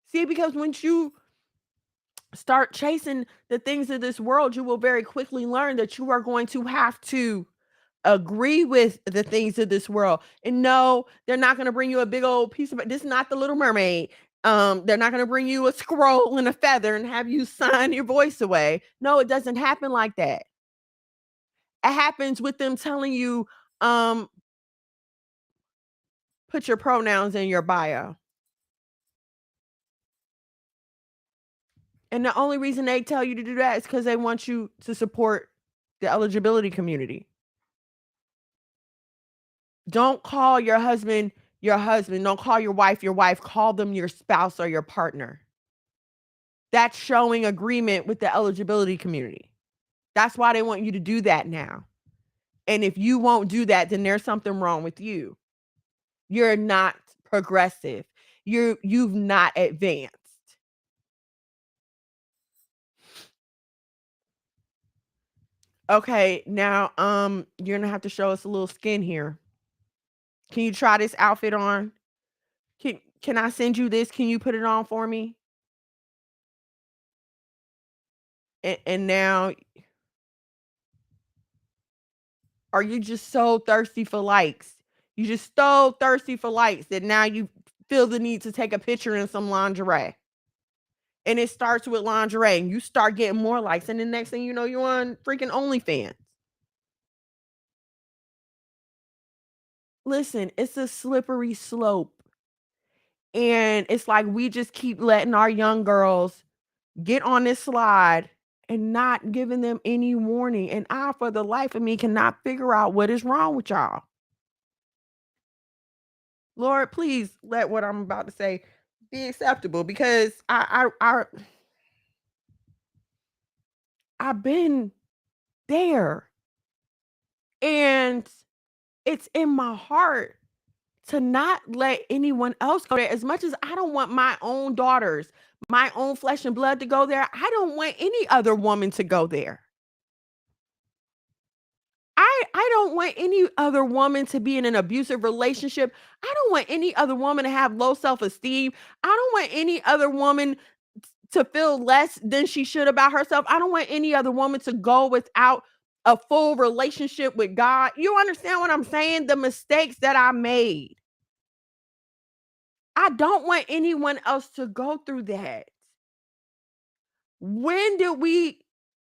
See, because once you start chasing the things of this world, you will very quickly learn that you are going to have to agree with the things of this world. And no, they're not going to bring you a big old piece of it. This is not the Little Mermaid. They're not going to bring you a scroll and a feather and have you sign your voice away. No, it doesn't happen like that. It happens with them telling you, put your pronouns in your bio. And the only reason they tell you to do that is because they want you to support the eligibility community. Don't call your husband your husband. Don't call your wife your wife. Call them your spouse or your partner. That's showing agreement with the eligibility community. That's why they want you to do that now. And if you won't do that, then there's something wrong with you. You're not progressive. You've not advanced. Okay, now you're gonna have to show us a little skin here. Can you try this outfit on? Can I send you this? Can you put it on for me? And now Are you just so thirsty for likes? You just so thirsty for likes that now you feel the need to take a picture in some lingerie. And it starts with lingerie and you start getting more likes. And the next thing you know, you're on freaking OnlyFans. Listen, it's a slippery slope. And it's like we just keep letting our young girls get on this slide and not giving them any warning. And I, for the life of me, cannot figure out what is wrong with y'all. Lord, please let what I'm about to say be acceptable because I've been there. And it's in my heart to not let anyone else go there. As much as I don't want my own daughters, my own flesh and blood to go there, I don't want any other woman to go there. I don't want any other woman to be in an abusive relationship. I don't want any other woman to have low self-esteem. I don't want any other woman to feel less than she should about herself. I don't want any other woman to go without a full relationship with God. You understand what I'm saying? The mistakes that I made. I don't want anyone else to go through that. When did we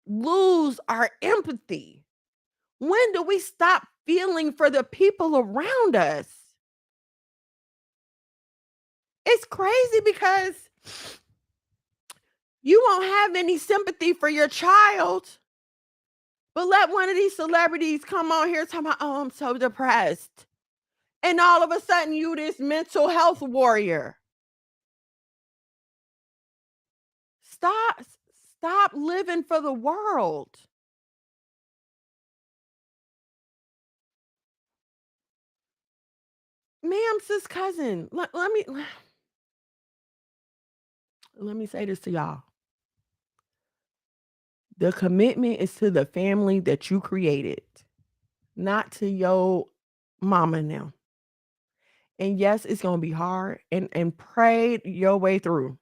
lose our empathy? When do we stop feeling for the people around us? It's crazy because you won't have any sympathy for your child, but let one of these celebrities come on here talking about, oh, I'm so depressed. And all of a sudden you this mental health warrior. Stop living for the world. Ma'am, sis, cousin, let me say this to y'all. The commitment is to the family that you created, not to your mama now. And yes, it's going to be hard and pray your way through.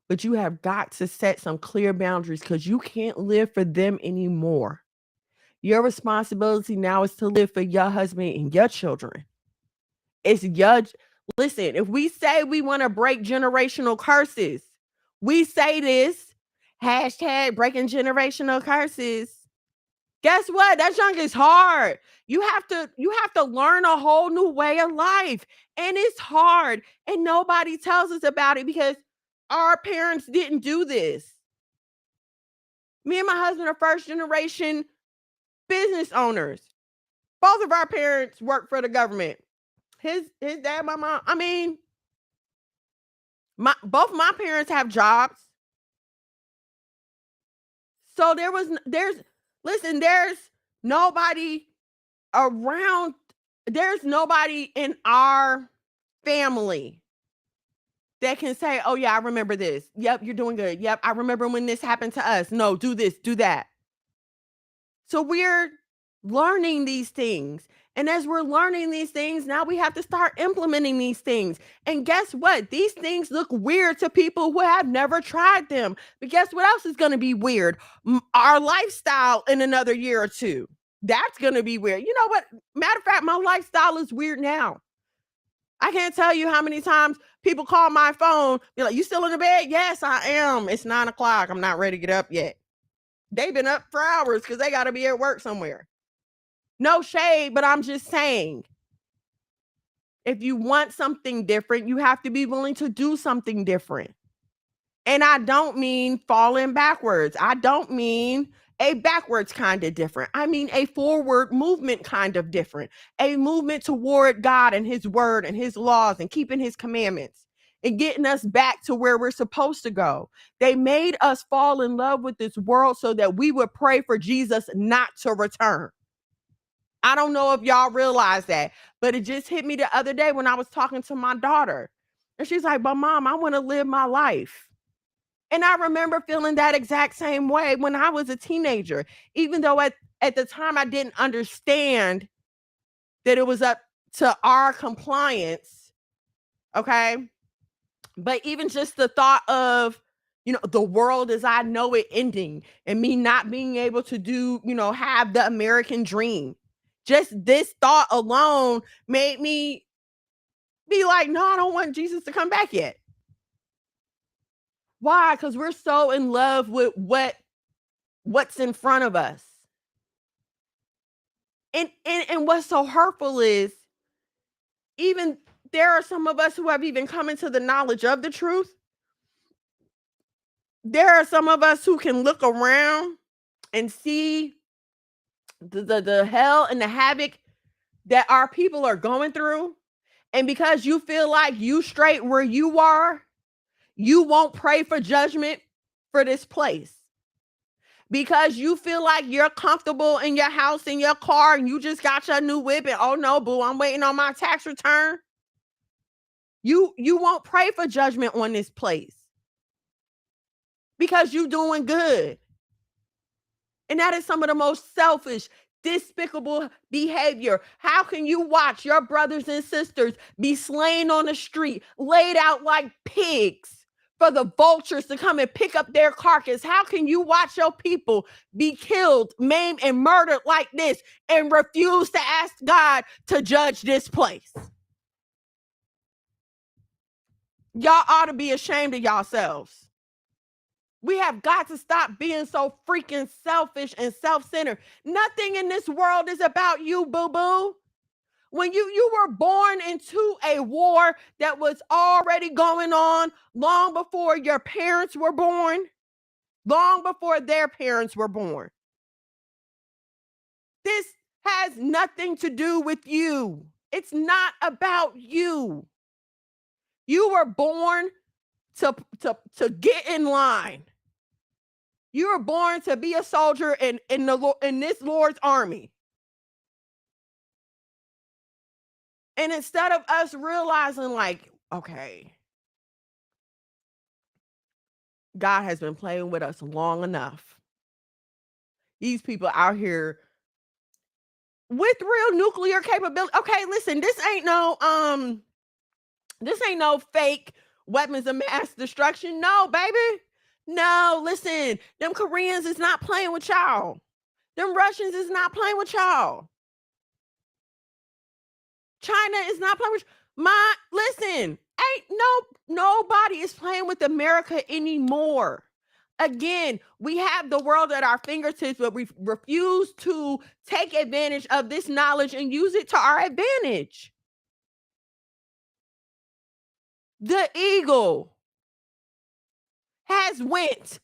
But you have got to set some clear boundaries because you can't live for them anymore. Your responsibility now is to live for your husband and your children. It's your, listen, if we say we want to break generational curses, we say this, hashtag breaking generational curses. Guess what? That junk is hard. You have to learn a whole new way of life. And it's hard. And nobody tells us about it because our parents didn't do this. Me and my husband are first generation business owners. Both of our parents work for the government. His dad, my mom. I mean, both my parents have jobs. So there's nobody around. There's nobody in our family that can say, oh yeah, I remember this. Yep, you're doing good. Yep, I remember when this happened to us. No, do this, do that. So we're learning these things. And as we're learning these things, now we have to start implementing these things. And guess what? These things look weird to people who have never tried them. But guess what else is going to be weird? Our lifestyle in another year or two. That's going to be weird. You know what? Matter of fact, my lifestyle is weird now. I can't tell you how many times people call my phone. They're like, you still in the bed? Yes, I am. It's 9:00. I'm not ready to get up yet. They've been up for hours because they got to be at work somewhere. No shade, but I'm just saying, if you want something different, you have to be willing to do something different. And I don't mean falling backwards. I don't mean a backwards kind of different. I mean a forward movement kind of different. A movement toward God and his word and his laws and keeping his commandments and getting us back to where we're supposed to go. They made us fall in love with this world so that we would pray for Jesus not to return. I don't know if y'all realize that, but it just hit me the other day when I was talking to my daughter. And she's like, but mom, I want to live my life. And I remember feeling that exact same way when I was a teenager, even though at the time I didn't understand that it was up to our compliance. Okay. But even just the thought of, the world as I know it ending and me not being able to do, have the American dream. Just this thought alone made me be like, no, I don't want Jesus to come back yet. Why? Because we're so in love with what's in front of us. And what's so hurtful is, even there are some of us who have even come into the knowledge of the truth. There are some of us who can look around and see the hell and the havoc that our people are going through. And because you feel like you straight where you are, you won't pray for judgment for this place. Because you feel like you're comfortable in your house, in your car, and you just got your new whip, and oh no, boo, I'm waiting on my tax return. You won't pray for judgment on this place because you're doing good. And that is some of the most selfish, despicable behavior. How can you watch your brothers and sisters be slain on the street, laid out like pigs for the vultures to come and pick up their carcass? How can you watch your people be killed, maimed, and murdered like this and refuse to ask God to judge this place? Y'all ought to be ashamed of yourselves. We have got to stop being so freaking selfish and self-centered. Nothing in this world is about you, boo-boo. When you were born into a war that was already going on long before your parents were born, long before their parents were born. This has nothing to do with you. It's not about you. You were born to get in line. You were born to be a soldier in this Lord's army. And instead of us realizing, like, okay, God has been playing with us long enough. These people out here with real nuclear capability. Okay, listen, this ain't no fake weapons of mass destruction. No, baby. No, listen, them Koreans is not playing with y'all. Them Russians is not playing with y'all. China is not playing with listen, nobody is playing with America anymore. Again, we have the world at our fingertips, but we refuse to take advantage of this knowledge and use it to our advantage. The eagle has went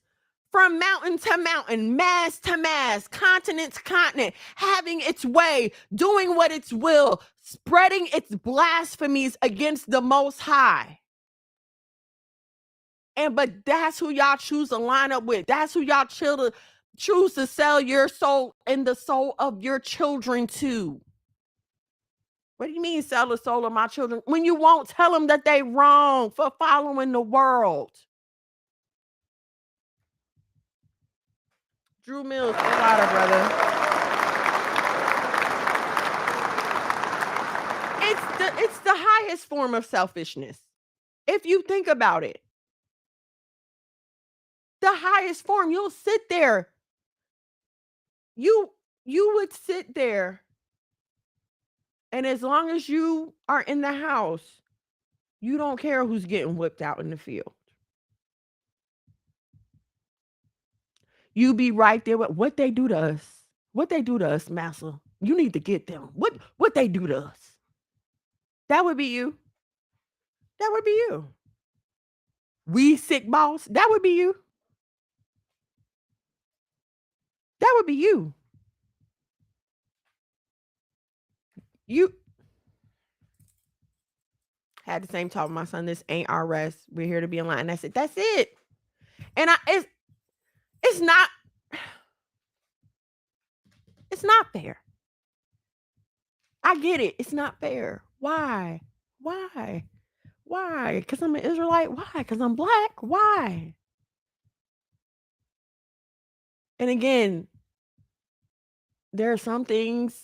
from mountain to mountain, mass to mass, continent to continent, having its way, doing what its will, spreading its blasphemies against the Most High. But that's who y'all choose to line up with. That's who y'all choose to sell your soul and the soul of your children to. What do you mean sell the soul of my children? When you won't tell them that they wrong for following the world. Drew Mills, get louder, brother. It's the highest form of selfishness. If you think about it. The highest form, you'll sit there. You would sit there. And as long as you are in the house, you don't care who's getting whipped out in the field. You be right there with what they do to us. What they do to us, Massa. You need to get them. What they do to us. That would be you. That would be you. We sick boss. That would be you. That would be you. You had the same talk with my son. This ain't our rest. We're here to be in line. And I said, that's it. And it's not fair. I get it. It's not fair. Why? Because I'm an Israelite? Why? Because I'm black? Why? And again, there are some things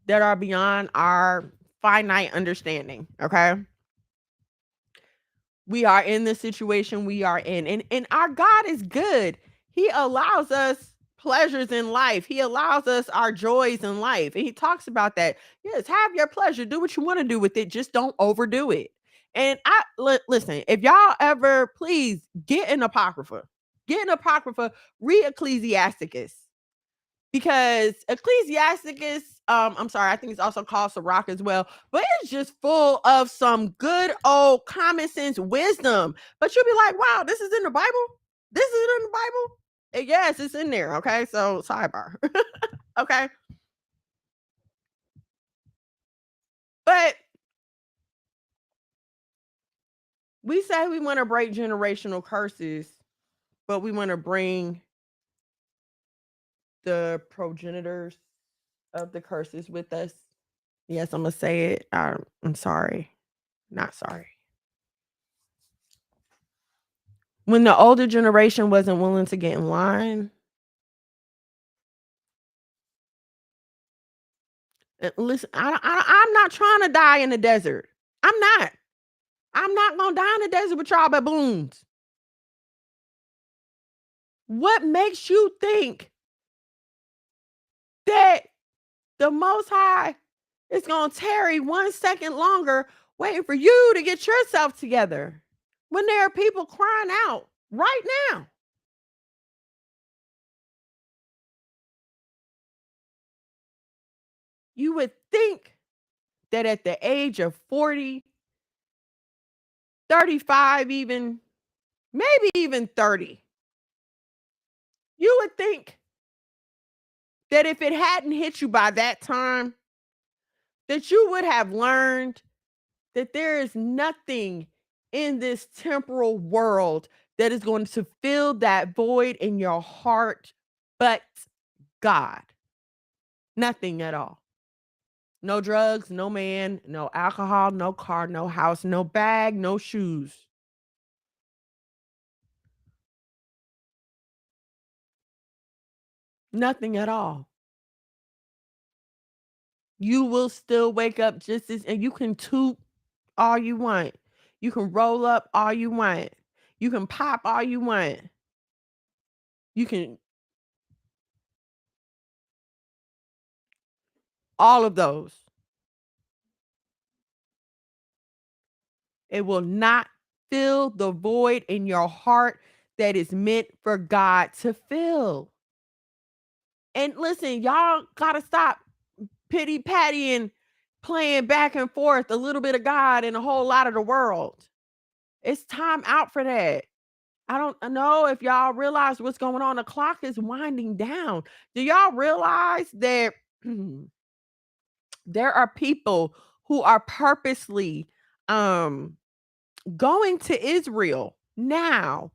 that are beyond our finite understanding, okay? We are in the situation we are in. And our God is good. He allows us pleasures in life. He allows us our joys in life. And he talks about that. Yes, have your pleasure. Do what you want to do with it. Just don't overdo it. And listen, if y'all ever, please get an Apocrypha. Get an Apocrypha, read Ecclesiasticus. Because Ecclesiasticus, I'm sorry, I think it's also called Sirach as well, but it's just full of some good old common sense wisdom. But you'll be like, wow, this is in the Bible? This is in the Bible? And yes, it's in there. Okay. So sidebar. Okay. But we say we want to break generational curses, but we want to bring the progenitors of the curses with us. Yes, I'm going to say it. I'm sorry. Not sorry. When the older generation wasn't willing to get in line, listen, I'm not trying to die in the desert. I'm not. I'm not going to die in the desert with y'all baboons. What makes you think that the Most High is going to tarry 1 second longer waiting for you to get yourself together when there are people crying out right now? You would think that at the age of 40, 35 even, maybe even 30, you would think that if it hadn't hit you by that time, that you would have learned that there is nothing in this temporal world that is going to fill that void in your heart but God. Nothing at all. No drugs, no man, no alcohol, no car, no house, no bag, no shoes. Nothing at all. You will still wake up just as, and you can toot all you want. You can roll up all you want. You can pop all you want. You can, all of those. It will not fill the void in your heart that is meant for God to fill. And listen, y'all gotta stop pity pattying, playing back and forth, a little bit of God and a whole lot of the world. It's time out for that. I don't know if y'all realize what's going on. The clock is winding down. Do y'all realize that there are people who are purposely going to Israel now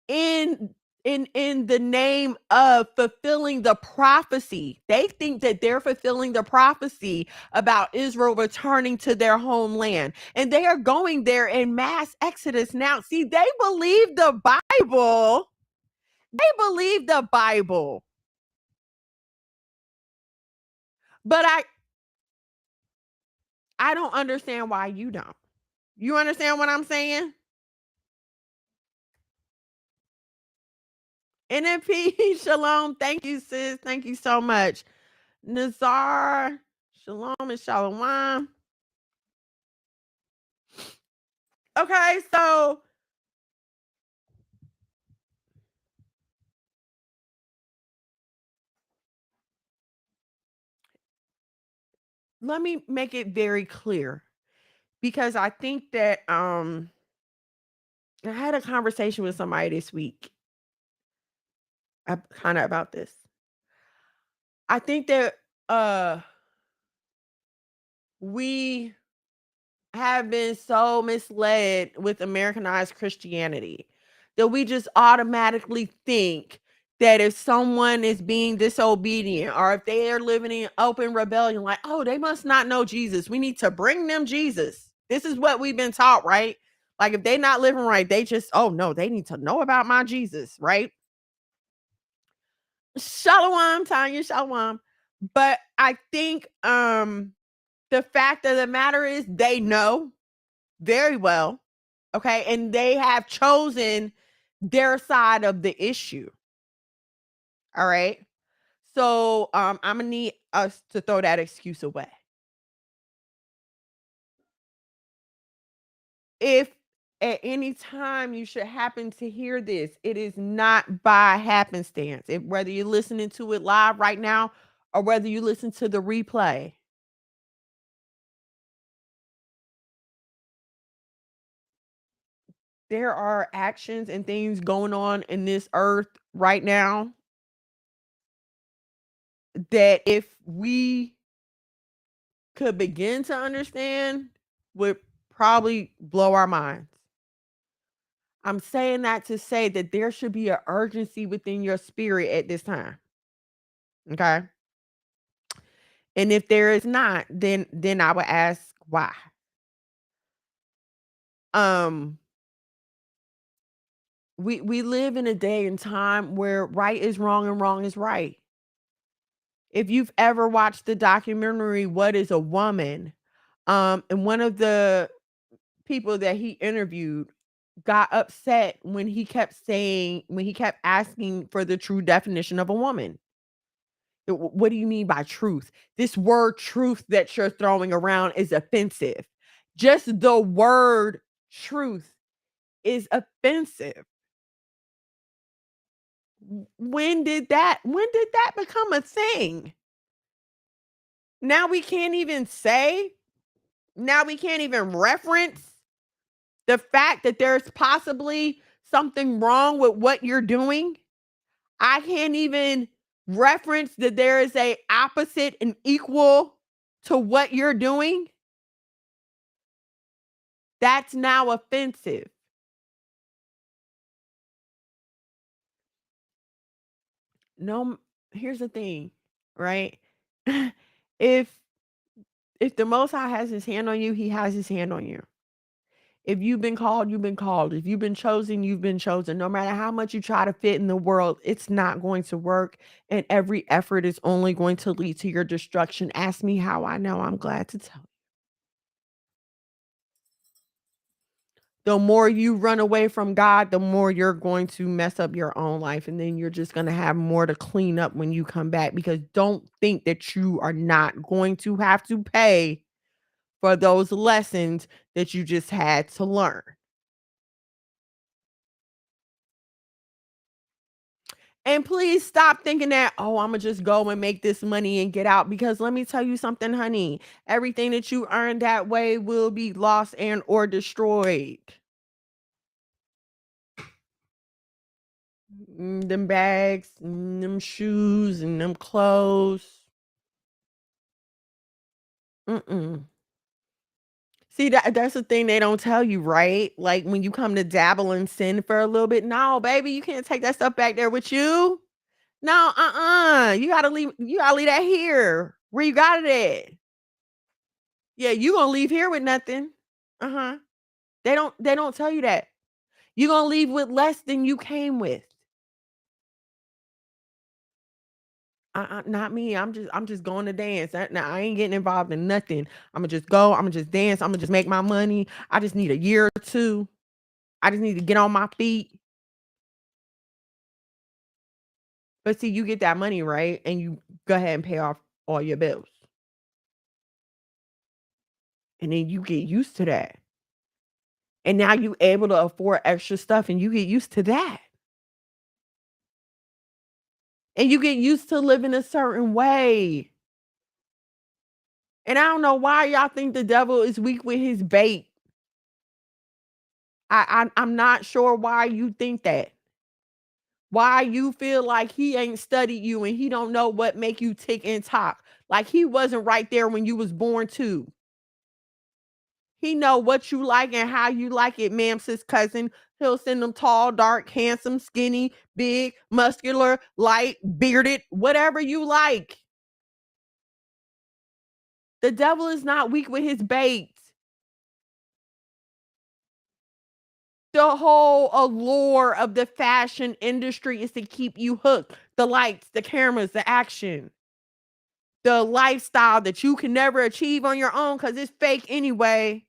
in the name of fulfilling the prophecy? They think that they're fulfilling the prophecy about Israel returning to their homeland, and they are going there in mass exodus now. See, they believe the Bible. They believe the Bible. But I don't understand why you don't. You understand what I'm saying? NFP, shalom. Thank you, sis. Thank you so much. Nazar, shalom and shalom. Okay, so let me make it very clear, because I think that I had a conversation with somebody this week kind of about this. I think that we have been so misled with Americanized Christianity that we just automatically think that if someone is being disobedient or if they are living in open rebellion, like, oh, they must not know Jesus. We need to bring them Jesus. This is what we've been taught, right? Like, if they're not living right, they just, oh no, they need to know about my Jesus, right? Shalom, Tanya, shalom. But I think the fact of the matter is they know very well, okay, and they have chosen their side of the issue. All right. So I'm gonna need us to throw that excuse away. If at any time you should happen to hear this, it is not by happenstance. If whether you're listening to it live right now or whether you listen to the replay. There are actions and things going on in this earth right now that if we could begin to understand would probably blow our minds. I'm saying that to say that there should be an urgency within your spirit at this time. Okay? And if there is not, then I would ask why. Um we live in a day and time where right is wrong and wrong is right. If you've ever watched the documentary What is a Woman, and one of the people that he interviewed got upset when he kept asking for the true definition of a woman. What do you mean by truth? This word truth that you're throwing around is offensive. Just the word truth is offensive. When did that become a thing? Now we can't even say, now we can't even reference the fact that there's possibly something wrong with what you're doing. I can't even reference that there is a opposite and equal to what you're doing. That's now offensive. No, here's the thing, right? if if the Most High has His hand on you, He has His hand on you. If you've been called, you've been called. If you've been chosen, you've been chosen. No matter how much you try to fit in the world, it's not going to work. And every effort is only going to lead to your destruction. Ask me how I know. I'm glad to tell you. The more you run away from God, the more you're going to mess up your own life. And then you're just going to have more to clean up when you come back. Because don't think that you are not going to have to pay for those lessons that you just had to learn. And please stop thinking that, oh, I'm going to just go and make this money and get out. Because let me tell you something, honey. Everything that you earn that way will be lost and or destroyed. Them bags, them shoes, and them clothes. Mm-mm. See, that's the thing they don't tell you, right? Like when you come to dabble in sin for a little bit, no, baby, you can't take that stuff back there with you. No, you gotta leave that here. Where you got it at? Yeah, you gonna leave here with nothing. Uh-huh. They don't tell you that. You gonna leave with less than you came with. Not me. I'm just going to dance. Now I ain't getting involved in nothing. I'ma just go. I'ma just dance. I'ma just make my money. I just need a year or two. I just need to get on my feet. But see, you get that money, right? And you go ahead and pay off all your bills. And then you get used to that. And now you able to afford extra stuff and you get used to that. And you get used to living a certain way. And I don't know why y'all think the devil is weak with his bait. I'm not sure why you think that. Why you feel like he ain't studied you and he don't know what make you tick and talk. Like he wasn't right there when you was born too. He know what you like and how you like it, ma'am, sis cousin. He'll send them tall, dark, handsome, skinny, big, muscular, light, bearded, whatever you like. The devil is not weak with his bait. The whole allure of the fashion industry is to keep you hooked. The lights, the cameras, the action, the lifestyle that you can never achieve on your own because it's fake anyway.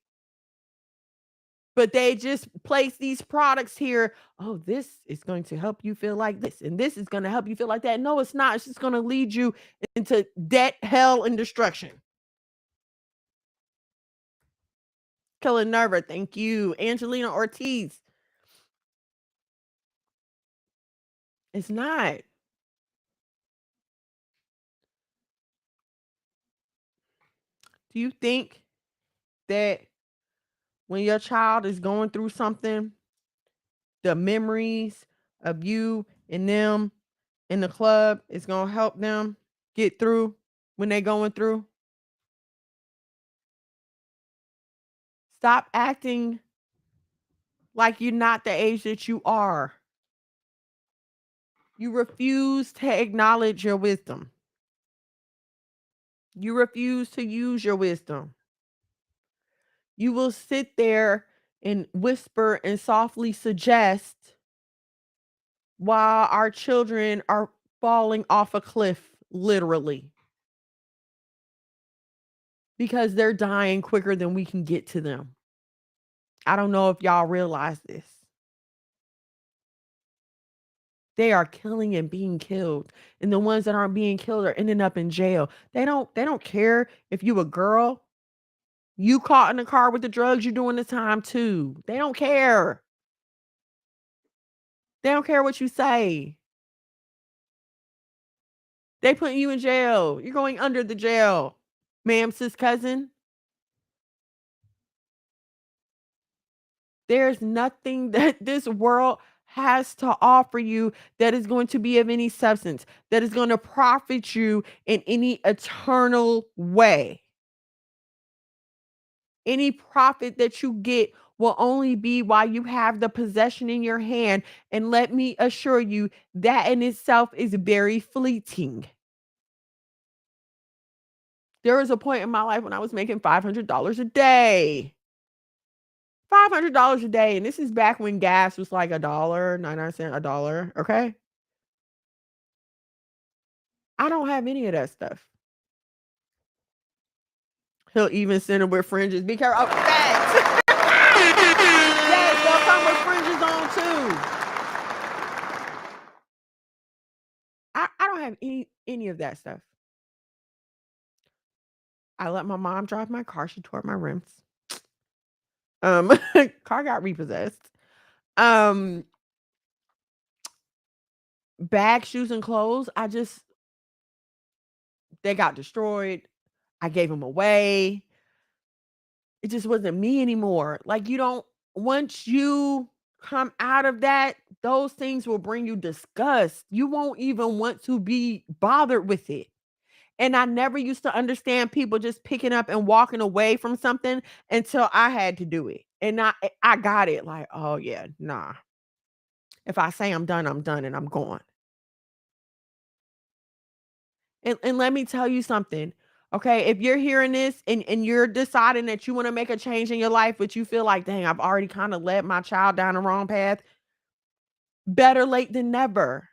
But they just place these products here. Oh, this is going to help you feel like this, and this is going to help you feel like that. No, it's not. It's just going to lead you into debt, hell, and destruction. Killer Nerva, thank you. Angelina Ortiz. It's not. Do you think that when your child is going through something, the memories of you and them in the club is going to help them get through when they're going through? Stop acting like you're not the age that you are. You refuse to acknowledge your wisdom. You refuse to use your wisdom. You will sit there and whisper and softly suggest while our children are falling off a cliff, literally, because they're dying quicker than we can get to them. I don't know if y'all realize this. They are killing and being killed. And the ones that aren't being killed are ending up in jail. They don't care if you a girl. You caught in the car with the drugs, you're doing the time too. They don't care. They don't care what you say. They putting you in jail. You're going under the jail. Ma'am, sis cousin. There's nothing that this world has to offer you that is going to be of any substance, that is going to profit you in any eternal way. Any profit that you get will only be while you have the possession in your hand. And let me assure you, that in itself is very fleeting. There was a point in my life when I was making $500 a day. $500 a day. And this is back when gas was like $1.99, $1. Okay. I don't have any of that stuff. He'll even send them with fringes. Be careful. Oh, facts. Yes, they'll come with fringes on too. I don't have any of that stuff. I let my mom drive my car. She tore my rims. Car got repossessed. Bag, shoes, and clothes. They got destroyed. I gave them away. It just wasn't me anymore. Like, once you come out of that, those things will bring you disgust. You won't even want to be bothered with it. And I never used to understand people just picking up and walking away from something until I had to do it. And I got it. Like, oh yeah, nah. If I say I'm done and I'm gone. And let me tell you something. Okay, if you're hearing this and you're deciding that you want to make a change in your life, but you feel like, dang, I've already kind of led my child down the wrong path, better late than never.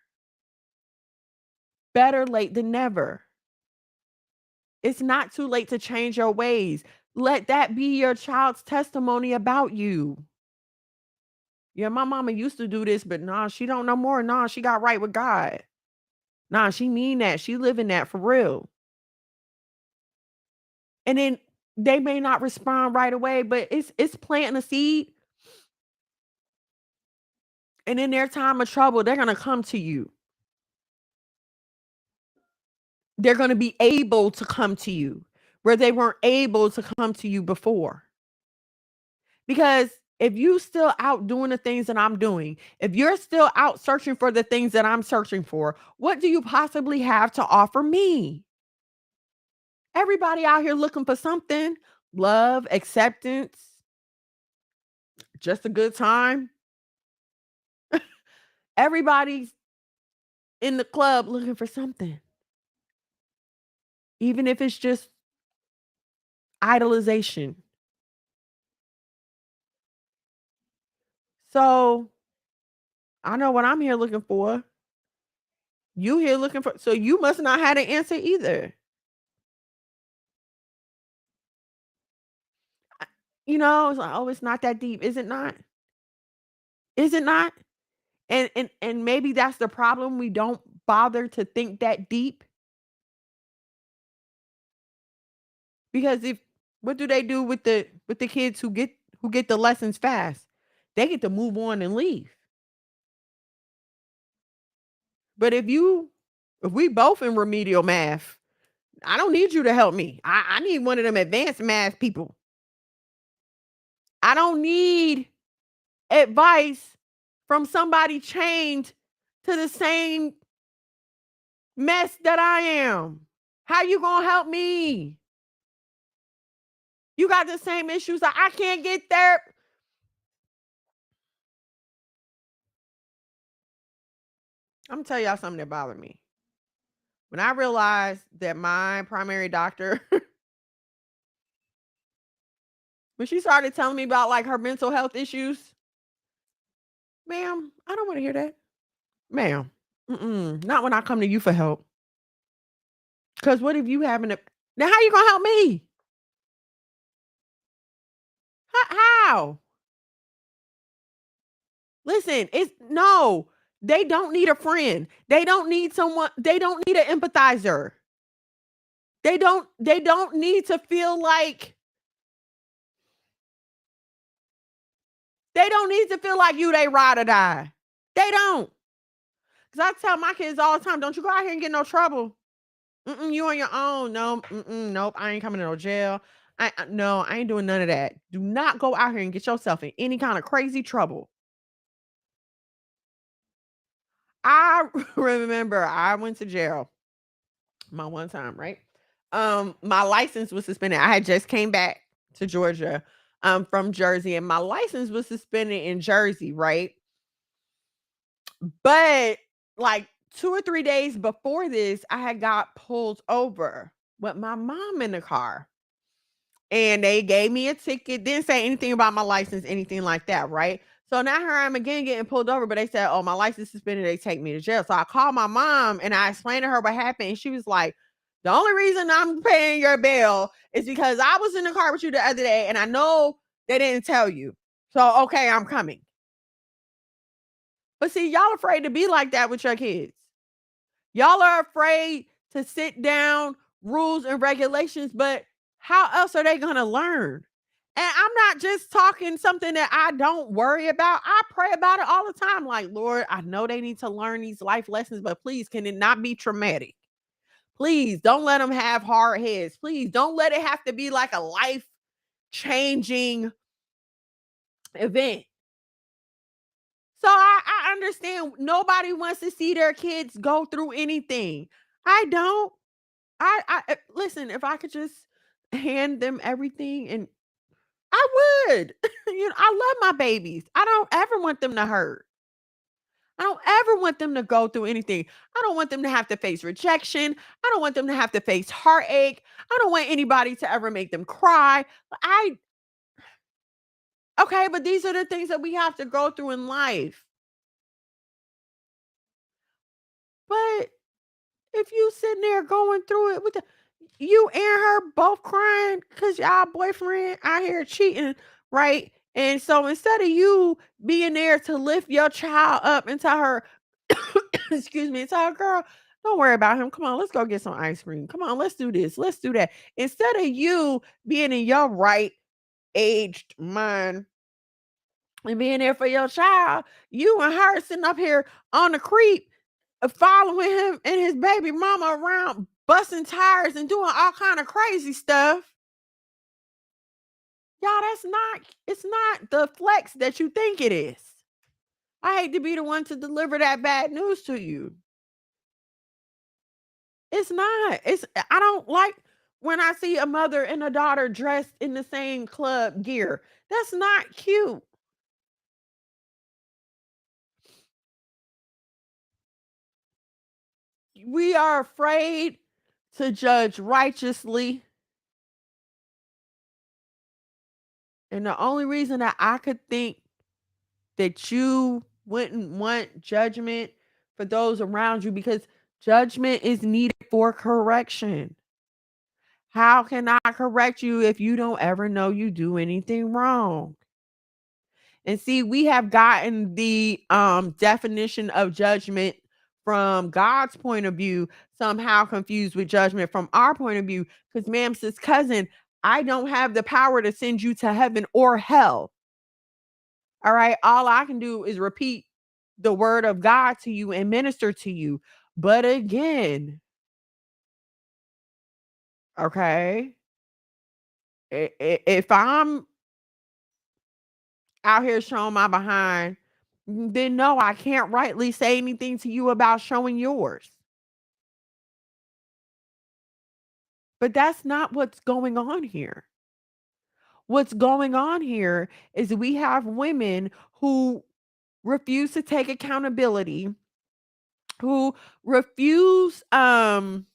Better late than never. It's not too late to change your ways. Let that be your child's testimony about you. Yeah, my mama used to do this, but nah, she don't no more. Nah, she got right with God. Nah, she mean that. She living that for real. And then they may not respond right away, but it's planting a seed. And in their time of trouble, they're gonna come to you. They're gonna be able to come to you where they weren't able to come to you before. Because if you still out doing the things that I'm doing, if you're still out searching for the things that I'm searching for, what do you possibly have to offer me? Everybody out here looking for something, love, acceptance, just a good time. Everybody's in the club looking for something. Even if it's just idolization. So I know what I'm here looking for. You here looking for, so you must not have an answer either. you know, it's like, oh, it's not that deep. Is it not? Is it not? And maybe that's the problem. We don't bother to think that deep. Because if what do they do with the kids who get the lessons fast? They get to move on and leave. But if we both in remedial math, I don't need you to help me. I need one of them advanced math people. I don't need advice from somebody chained to the same mess that I am. How you gonna help me? You got the same issues. I can't get there. I'm gonna tell y'all something that bothered me. When I realized that my primary doctor, when she started telling me about like her mental health issues, ma'am, I don't want to hear that. Ma'am, not when I come to you for help. Because what if you having a now? How you gonna help me? How? Listen, it's no. They don't need a friend. They don't need someone. They don't need an empathizer. They don't. They don't need to feel like. They don't need to feel like you. They ride or die. They don't. Because I tell my kids all the time, don't you go out here and get no trouble. You on your own. No, nope. I ain't coming to no jail. No, I ain't doing none of that. Do not go out here and get yourself in any kind of crazy trouble. I remember I went to jail my one time, right? My license was suspended. I had just came back to Georgia from Jersey, and my license was suspended in Jersey, right? But like 2 or 3 days before this, I had got pulled over with my mom in the car. And they gave me a ticket, didn't say anything about my license, anything like that, right? So now here I'm again getting pulled over, but they said, oh, my license suspended, they take me to jail. So I called my mom and I explained to her what happened. And she was like, the only reason I'm paying your bail is because I was in the car with you the other day and I know they didn't tell you. So, okay, I'm coming. But see, y'all afraid to be like that with your kids. Y'all are afraid to sit down, rules and regulations, but how else are they going to learn? And I'm not just talking something that I don't worry about. I pray about it all the time. Like, Lord, I know they need to learn these life lessons, but please, can it not be traumatic? Please don't let them have hard heads. Please don't let it have to be like a life changing event. So I understand nobody wants to see their kids go through anything. I don't. I listen, if I could just hand them everything and I would. I love my babies. I don't ever want them to hurt. I don't ever want them to go through anything. I don't want them to have to face rejection. I don't want them to have to face heartache. I don't want anybody to ever make them cry. Okay, but these are the things that we have to go through in life. But if you sitting there going through it with you and her both crying because y'all boyfriend out here cheating, right? And so instead of you being there to lift your child up and tell her, excuse me, tell her, girl, don't worry about him. Come on, let's go get some ice cream. Come on, let's do this. Let's do that. Instead of you being in your right aged mind and being there for your child, you and her sitting up here on the creep, following him and his baby mama around, busting tires and doing all kind of crazy stuff. Y'all, it's not the flex that you think it is. I hate to be the one to deliver that bad news to you. It's not. I don't like when I see a mother and a daughter dressed in the same club gear. That's not cute. We are afraid to judge righteously. And the only reason that I could think that you wouldn't want judgment for those around you, because judgment is needed for correction. How can I correct you if you don't ever know you do anything wrong? And see, we have gotten the definition of judgment from God's point of view somehow confused with judgment from our point of view. Because, ma'am, sis, cousin, I don't have the power to send you to heaven or hell. All right. All I can do is repeat the word of God to you and minister to you. But again, okay, if I'm out here showing my behind, then no, I can't rightly say anything to you about showing yours. But that's not what's going on here. What's going on here is we have women who refuse to take accountability, who refuse to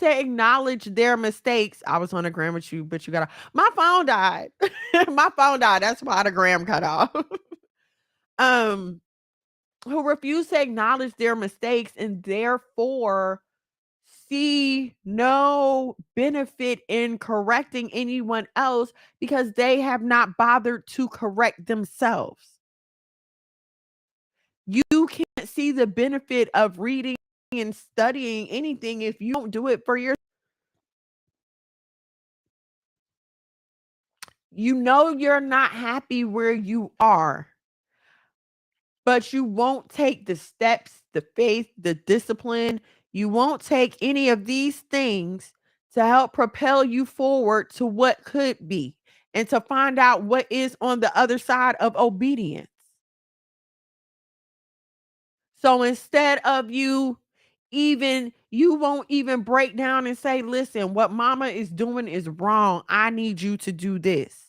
acknowledge their mistakes. I was on a gram with you, but you got my phone died. My phone died. That's why the gram cut off. um who refuse to acknowledge their mistakes and therefore see no benefit in correcting anyone else because they have not bothered to correct themselves. You can't see the benefit of reading and studying anything if you don't do it for yourself. You know you're not happy where you are, but you won't take the steps, the faith, the discipline. You won't take any of these things to help propel you forward to what could be and to find out what is on the other side of obedience. So instead of you won't even break down and say, listen, what mama is doing is wrong. I need you to do this.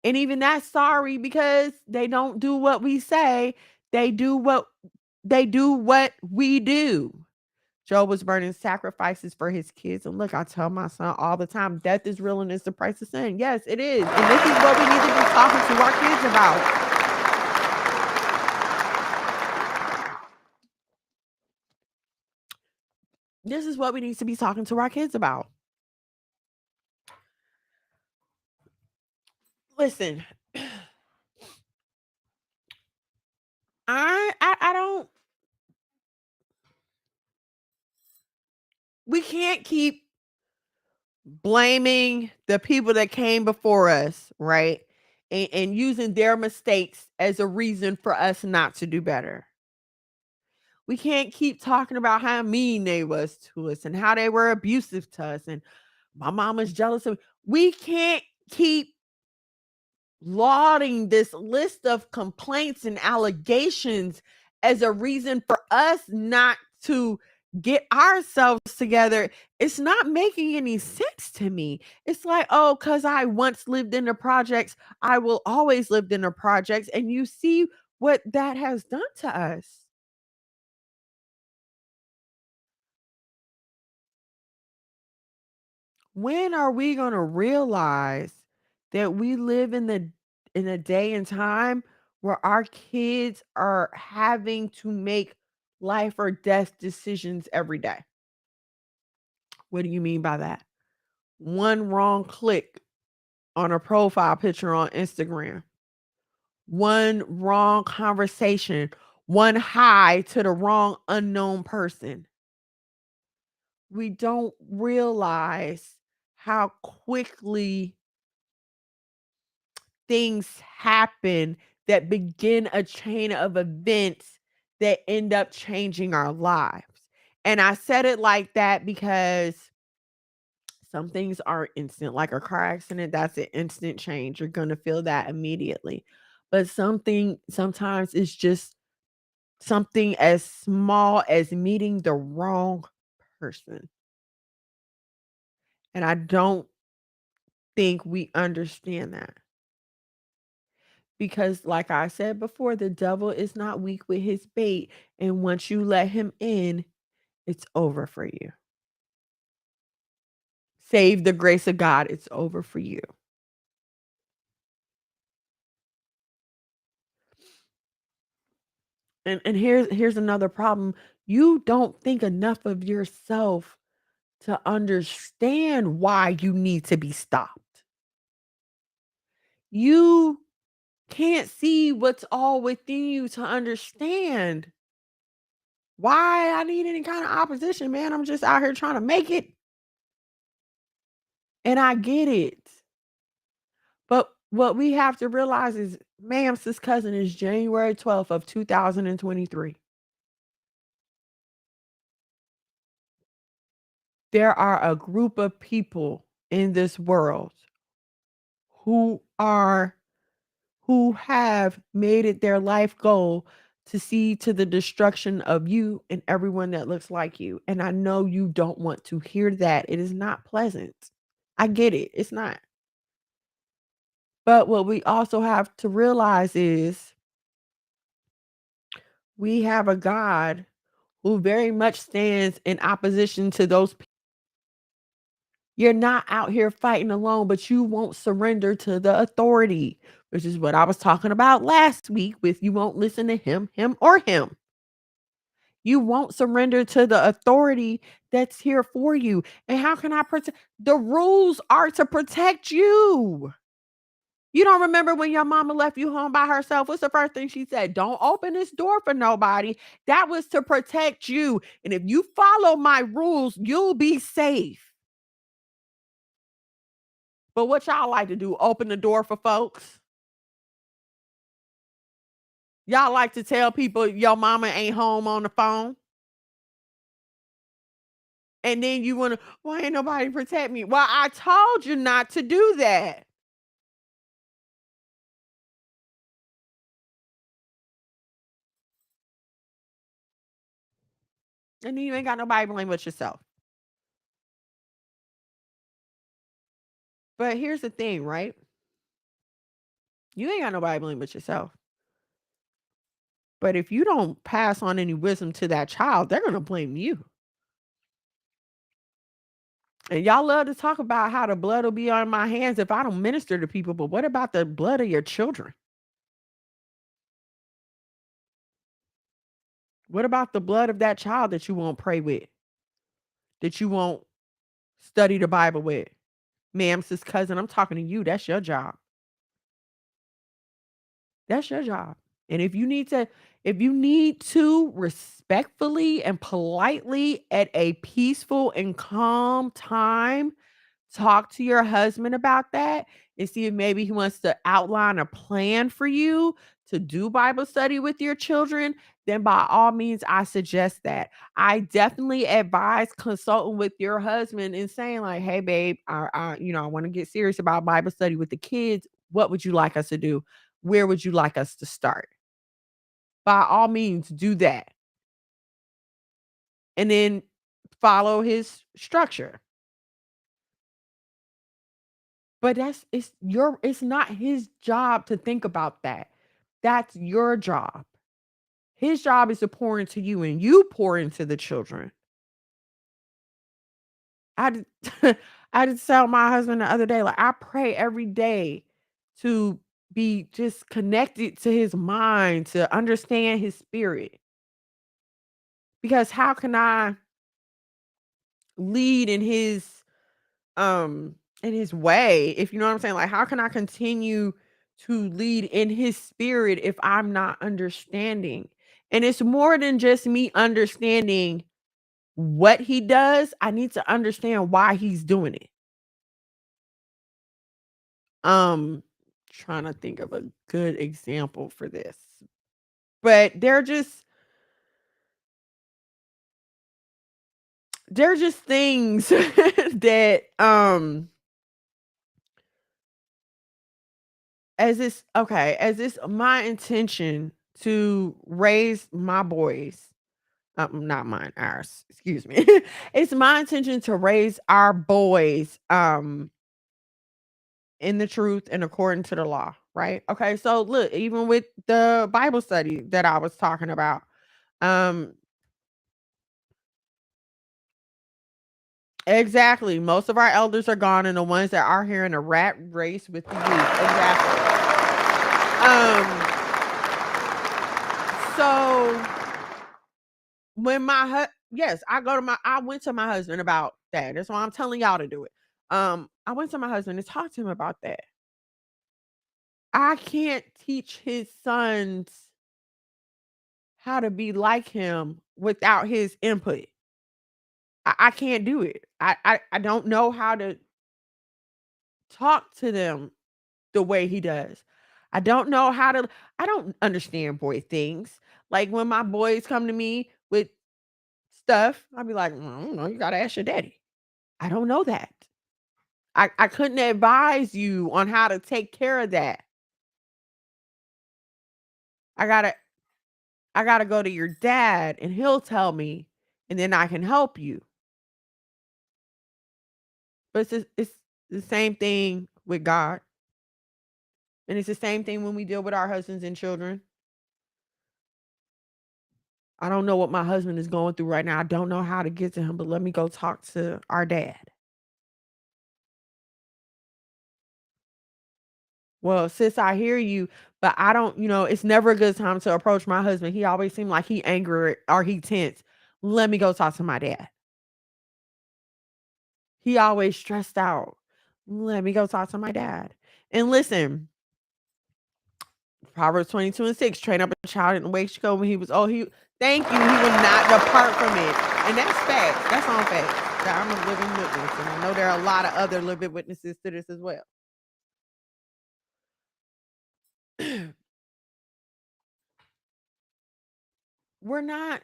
And even that's sorry because they don't do what we say. They do what we do. Job was burning sacrifices for his kids. And look, I tell my son all the time, death is real and it's the price of sin. Yes, it is. And this is what we need to be talking to our kids about. This is what we need to be talking to our kids about. Listen, I don't we can't keep blaming the people that came before us, right? And using their mistakes as a reason for us not to do better. We can't keep talking about how mean they was to us and how they were abusive to us and my mama's jealous of me. We can't keep lauding this list of complaints and allegations as a reason for us not to get ourselves together. It's not making any sense to me. It's like, oh, because I once lived in the projects, I will always live in the projects. And you see what that has done to us. When are we going to realize that we live in a day and time where our kids are having to make life or death decisions every day? What do you mean by that? One wrong click on a profile picture on Instagram, one wrong conversation, one hi to the wrong unknown person. We don't realize how quickly things happen that begin a chain of events that end up changing our lives. And I said it like that because some things are instant, like a car accident, that's an instant change. You're going to feel that immediately. But sometimes it's just something as small as meeting the wrong person. And I don't think we understand that. Because, like I said before, the devil is not weak with his bait. And once you let him in, it's over for you. Save the grace of God, it's over for you. And here's another problem. You don't think enough of yourself to understand why you need to be stopped. You can't see what's all within you to understand why I need any kind of opposition, man. I'm just out here trying to make it. And I get it. But what we have to realize is ma'am's cousin is January 12th of 2023. There are a group of people in this world who have made it their life goal to see to the destruction of you and everyone that looks like you. And I know you don't want to hear that. It is not pleasant. I get it. It's not. But what we also have to realize is we have a God who very much stands in opposition to those people. You're not out here fighting alone, but you won't surrender to the authority, which is what I was talking about last week with you won't listen to him, or him. You won't surrender to the authority that's here for you. And how can I protect? The rules are to protect you. You don't remember when your mama left you home by herself? What's the first thing she said? Don't open this door for nobody. That was to protect you. And if you follow my rules, you'll be safe. But what y'all like to do? Open the door for folks? Y'all like to tell people your mama ain't home on the phone? And then you want to, why ain't nobody protect me? Well, I told you not to do that. And then you ain't got nobody to blame but yourself. But here's the thing, right? You ain't got nobody to blame but yourself. But if you don't pass on any wisdom to that child, they're going to blame you. And y'all love to talk about how the blood will be on my hands if I don't minister to people. But what about the blood of your children? What about the blood of that child that you won't pray with? That you won't study the Bible with? Ma'am, sis, cousin, I'm talking to you. That's your job. That's your job. And if you need to respectfully and politely at a peaceful and calm time talk to your husband about that and see if maybe he wants to outline a plan for you to do Bible study with your children, then by all means, I suggest that. I definitely advise consulting with your husband and saying like, hey, babe, I want to get serious about Bible study with the kids. What would you like us to do? Where would you like us to start? By all means, do that. And then follow his structure. But it's not his job to think about that. That's your job. His job is to pour into you and you pour into the children. I I just tell my husband the other day, like I pray every day to be just connected to his mind, to understand his spirit. Because how can I lead in his way, if you know what I'm saying? Like, how can I continue to lead in his spirit if I'm not understanding? And it's more than just me understanding what he does. I need to understand why he's doing it. Trying to think of a good example for this. But they're just things that as this my intention to raise my boys, not mine, ours, excuse me. It's my intention to raise our boys in the truth and according to the law, right? Okay, so look, even with the Bible study that I was talking about, um exactly, most of our elders are gone and the ones that are here in a rat race with the youth. Exactly. So when yes, I went to my husband about that. That's why I'm telling y'all to do it. I went to my husband to talk to him about that. I can't teach his sons how to be like him without his input. I can't do it. I don't know how to talk to them the way he does. I don't know how to I don't understand boy things. Like when my boys come to me with stuff, I'll be like, I don't know, you gotta ask your daddy. I don't know that. I couldn't advise you on how to take care of that. I gotta I gotta go to your dad and he'll tell me and then I can help you. But it's the same thing with God. And it's the same thing when we deal with our husbands and children. I don't know what my husband is going through right now. I don't know how to get to him, but let me go talk to our dad. Well, sis, I hear you, but I don't, it's never a good time to approach my husband. He always seemed like he angry or he tense. Let me go talk to my dad. He always stressed out. Let me go talk to my dad. And listen, Proverbs 22:6, train up a child in the way he should go when he was old. Thank you. He will not depart from it. And that's facts. That's on facts. I'm a living witness. And I know there are a lot of other living witnesses to this as well. We're not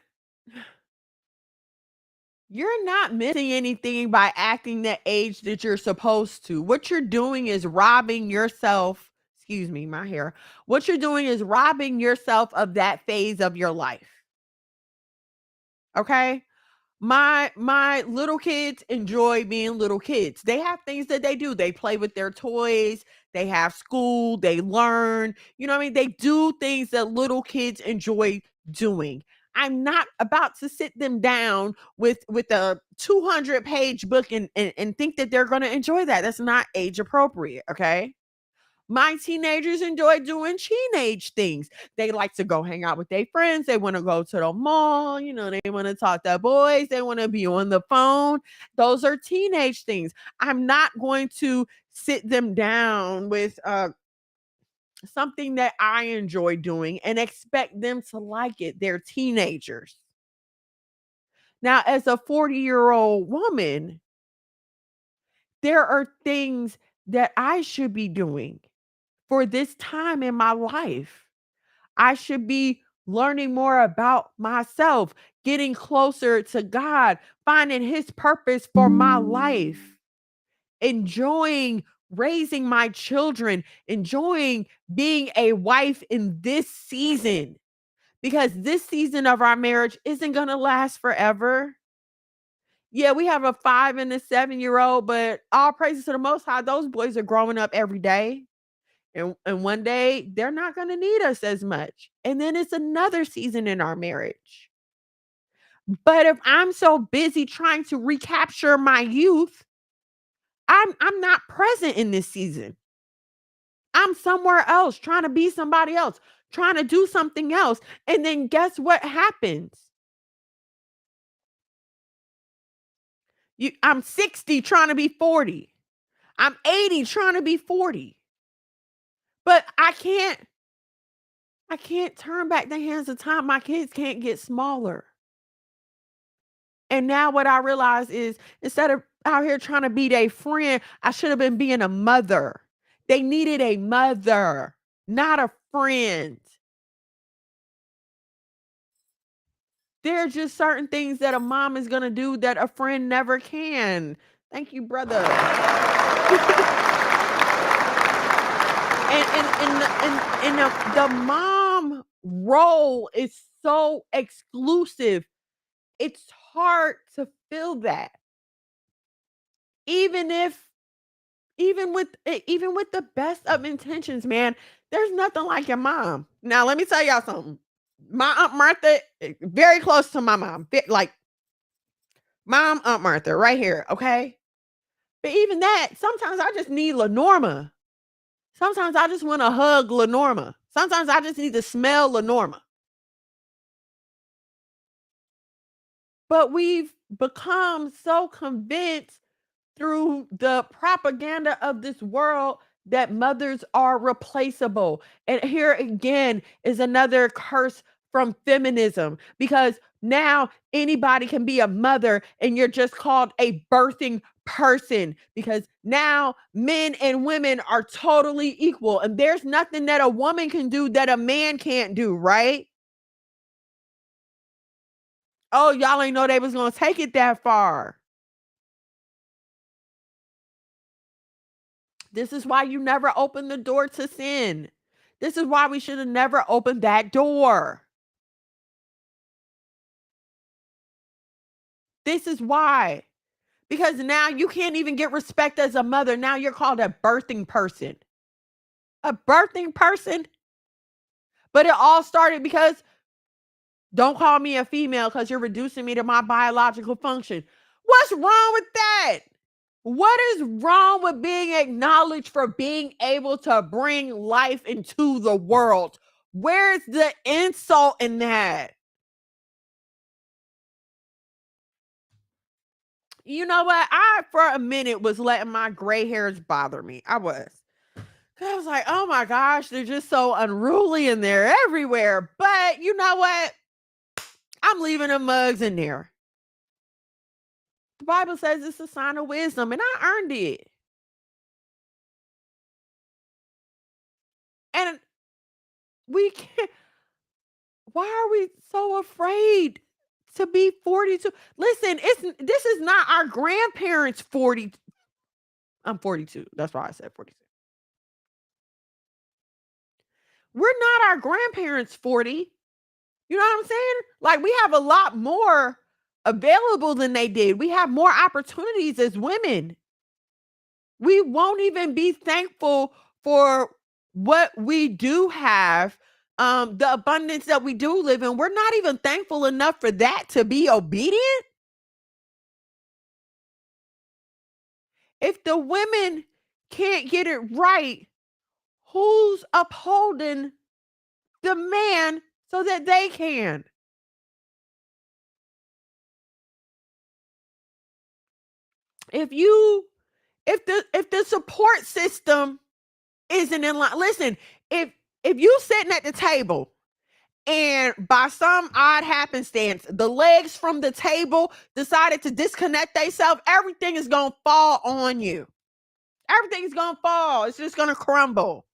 You're not missing anything by acting the age that you're supposed to. What you're doing is robbing yourself, excuse me, my hair. What you're doing is robbing yourself of that phase of your life. Okay? My little kids enjoy being little kids. They have things that they do. They play with their toys, they have school, they learn. You know what I mean? They do things that little kids enjoy doing. I'm not about to sit them down with a 200-page book and think that they're going to enjoy that. That's not age appropriate, okay? My teenagers enjoy doing teenage things. They like to go hang out with their friends. They want to go to the mall. They want to talk to boys. They want to be on the phone. Those are teenage things. I'm not going to sit them down with something that I enjoy doing and expect them to like it. They're teenagers. Now, as a 40-year-old woman, there are things that I should be doing for this time in my life. I should be learning more about myself, getting closer to God, finding his purpose for my life, enjoying raising my children, enjoying being a wife in this season, because this season of our marriage isn't going to last forever. Yeah, we have a 5 and a 7-year-old, but all praises to the Most High, those boys are growing up every day. And one day they're not going to need us as much. And then it's another season in our marriage. But if I'm so busy trying to recapture my youth, I'm not present in this season. I'm somewhere else trying to be somebody else, trying to do something else. And then guess what happens? I'm 60 trying to be 40. I'm 80 trying to be 40. But I can't turn back the hands of time. My kids can't get smaller. And now what I realize is instead of out here trying to be their friend, I should have been being a mother. They needed a mother, not a friend. There are just certain things that a mom is going to do that a friend never can. Thank you, brother. The mom role is so exclusive. It's hard to fill that. Even with the best of intentions, man, there's nothing like your mom. Now, let me tell y'all something. My Aunt Martha, very close to my mom. Like mom, Aunt Martha, right here, okay? But even that, sometimes I just need Lenorma. Sometimes I just want to hug Lenorma. Sometimes I just need to smell Lenorma. But we've become so convinced through the propaganda of this world that mothers are replaceable. And here again is another curse from feminism, because now anybody can be a mother and you're just called a birthing person, because now men and women are totally equal and there's nothing that a woman can do that a man can't do, right? Oh, y'all ain't know they was going to take it that far. This is why you never open the door to sin. This is why we should have never opened that door. This is why. Because now you can't even get respect as a mother. Now you're called a birthing person. A birthing person? But it all started because don't call me a female because you're reducing me to my biological function. What's wrong with that? What is wrong with being acknowledged for being able to bring life into the world? Where's the insult in that? You know what? I, for a minute, was letting my gray hairs bother me. I was. I was like, oh my gosh, they're just so unruly and they're everywhere. But you know what? I'm leaving the mugs in there. The Bible says it's a sign of wisdom, and I earned it. And we can't. Why are we so afraid to be 42? Listen, this is not our grandparents' 40. I'm 42. That's why I said 42. We're not our grandparents' 40. You know what I'm saying? Like, we have a lot more available than they did. We have more opportunities as women. We won't even be thankful for what we do have, the abundance that we do live in. We're not even thankful enough for that to be obedient. If the women can't get it right, who's upholding the man so that they can? If the support system isn't in line, listen, if you sitting at the table and by some odd happenstance the legs from the table decided to disconnect themselves, everything is gonna fall on you. Everything's gonna fall. It's just gonna crumble.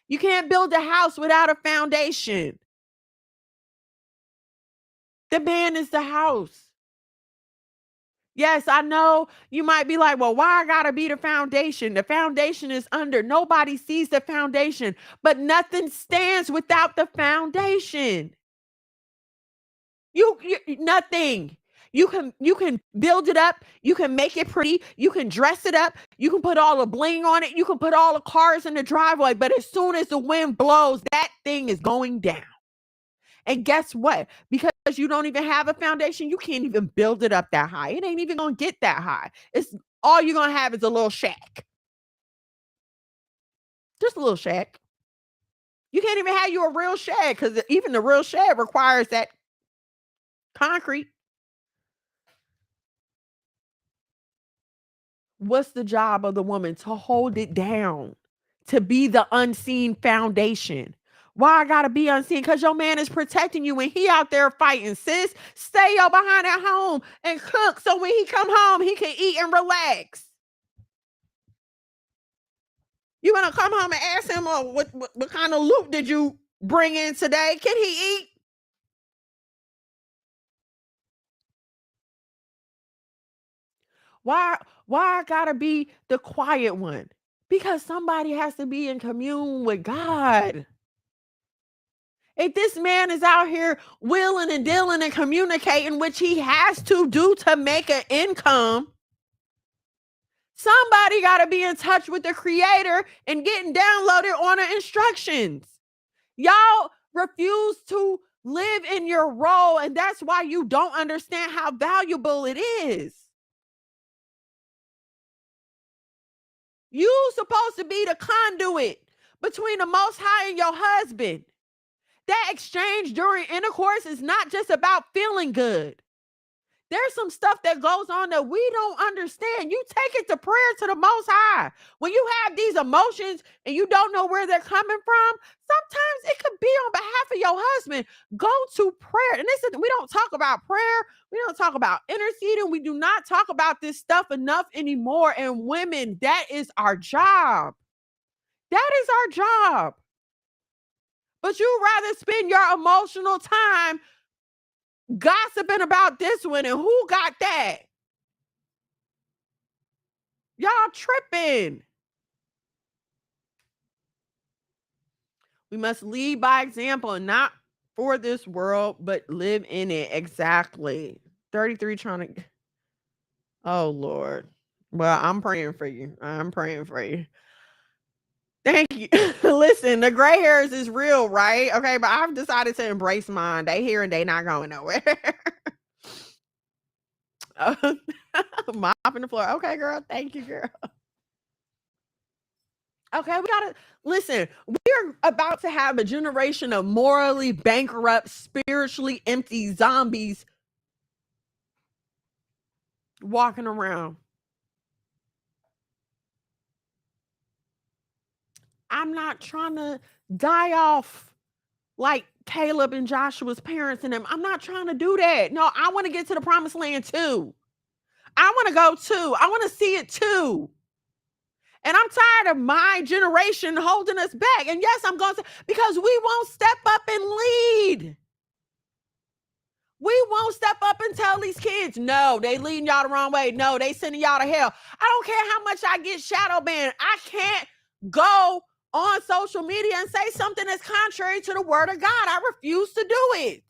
You can't build a house without a foundation. The man is the house. Yes, I know you might be like, well, why I gotta be the foundation? The foundation is under. Nobody sees the foundation, but nothing stands without the foundation. You nothing. You can build it up. You can make it pretty. You can dress it up. You can put all the bling on it. You can put all the cars in the driveway. But as soon as the wind blows, that thing is going down. And guess what? Because you don't even have a foundation, you can't even build it up that high. It ain't even gonna get that high. It's all you're gonna have is a little shack. Just a little shack. You can't even have you a real shed because even the real shed requires that concrete. What's the job of the woman? To hold it down, to be the unseen foundation. Why I gotta be unseen? Because your man is protecting you when he out there fighting, sis. Stay your behind at home and cook so when he come home, he can eat and relax. You want to come home and ask him, oh, what kind of loot did you bring in today? Can he eat? Why I gotta be the quiet one? Because somebody has to be in commune with God. If this man is out here willing and dealing and communicating, which he has to do to make an income, somebody got to be in touch with the creator and getting downloaded on the instructions. Y'all refuse to live in your role, and that's why you don't understand how valuable it is. You supposed to be the conduit between the Most High and your husband. That exchange during intercourse is not just about feeling good. There's some stuff that goes on that we don't understand. You take it to prayer to the Most High. When you have these emotions and you don't know where they're coming from, sometimes it could be on behalf of your husband. Go to prayer. And this is, we don't talk about prayer. We don't talk about interceding. We do not talk about this stuff enough anymore. And women, that is our job. That is our job. But you rather spend your emotional time gossiping about this one and who got that. Y'all tripping. We must lead by example and not for this world, but live in it. Exactly. 33 trying to. Oh, Lord. Well, I'm praying for you. I'm praying for you. Thank you. Listen, the gray hairs is real, right? Okay, but I've decided to embrace mine. They here and they not going nowhere. Mopping the floor. Okay, girl. Thank you, girl. Okay, we gotta listen. We're about to have a generation of morally bankrupt, spiritually empty zombies walking around. I'm not trying to die off like Caleb and Joshua's parents and them. I'm not trying to do that. No, I want to get to the promised land too. I want to go too. I want to see it too. And I'm tired of my generation holding us back. And yes, I'm going to, because we won't step up and lead. We won't step up and tell these kids, no, they leading y'all the wrong way. No, they sending y'all to hell. I don't care how much I get shadow banned. I can't go on social media and say something that's contrary to the word of God. I refuse to do it.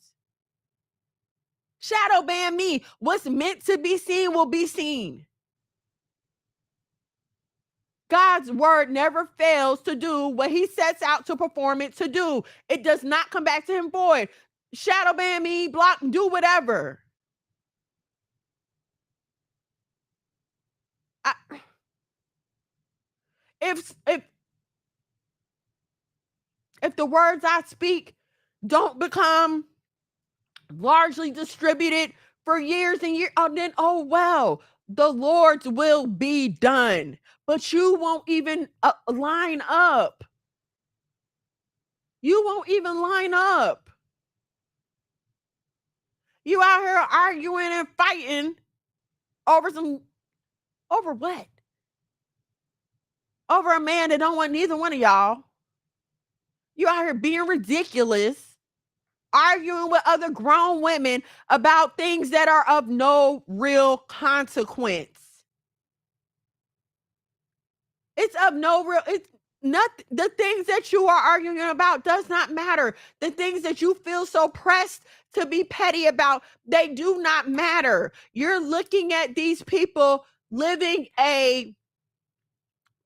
Shadow ban me. What's meant to be seen will be seen. God's word never fails to do what he sets out to perform it to do. It does not come back to him void. Shadow ban me, block, do whatever. If the words I speak don't become largely distributed for years and years, then oh well, the Lord's will be done. But you won't even line up. You won't even line up. You out here arguing and fighting over what? Over a man that don't want neither one of y'all. You out here being ridiculous, arguing with other grown women about things that are of no real consequence. It's of no real, it's not the things that you are arguing about does not matter. The things that you feel so pressed to be petty about, they do not matter. You're looking at these people living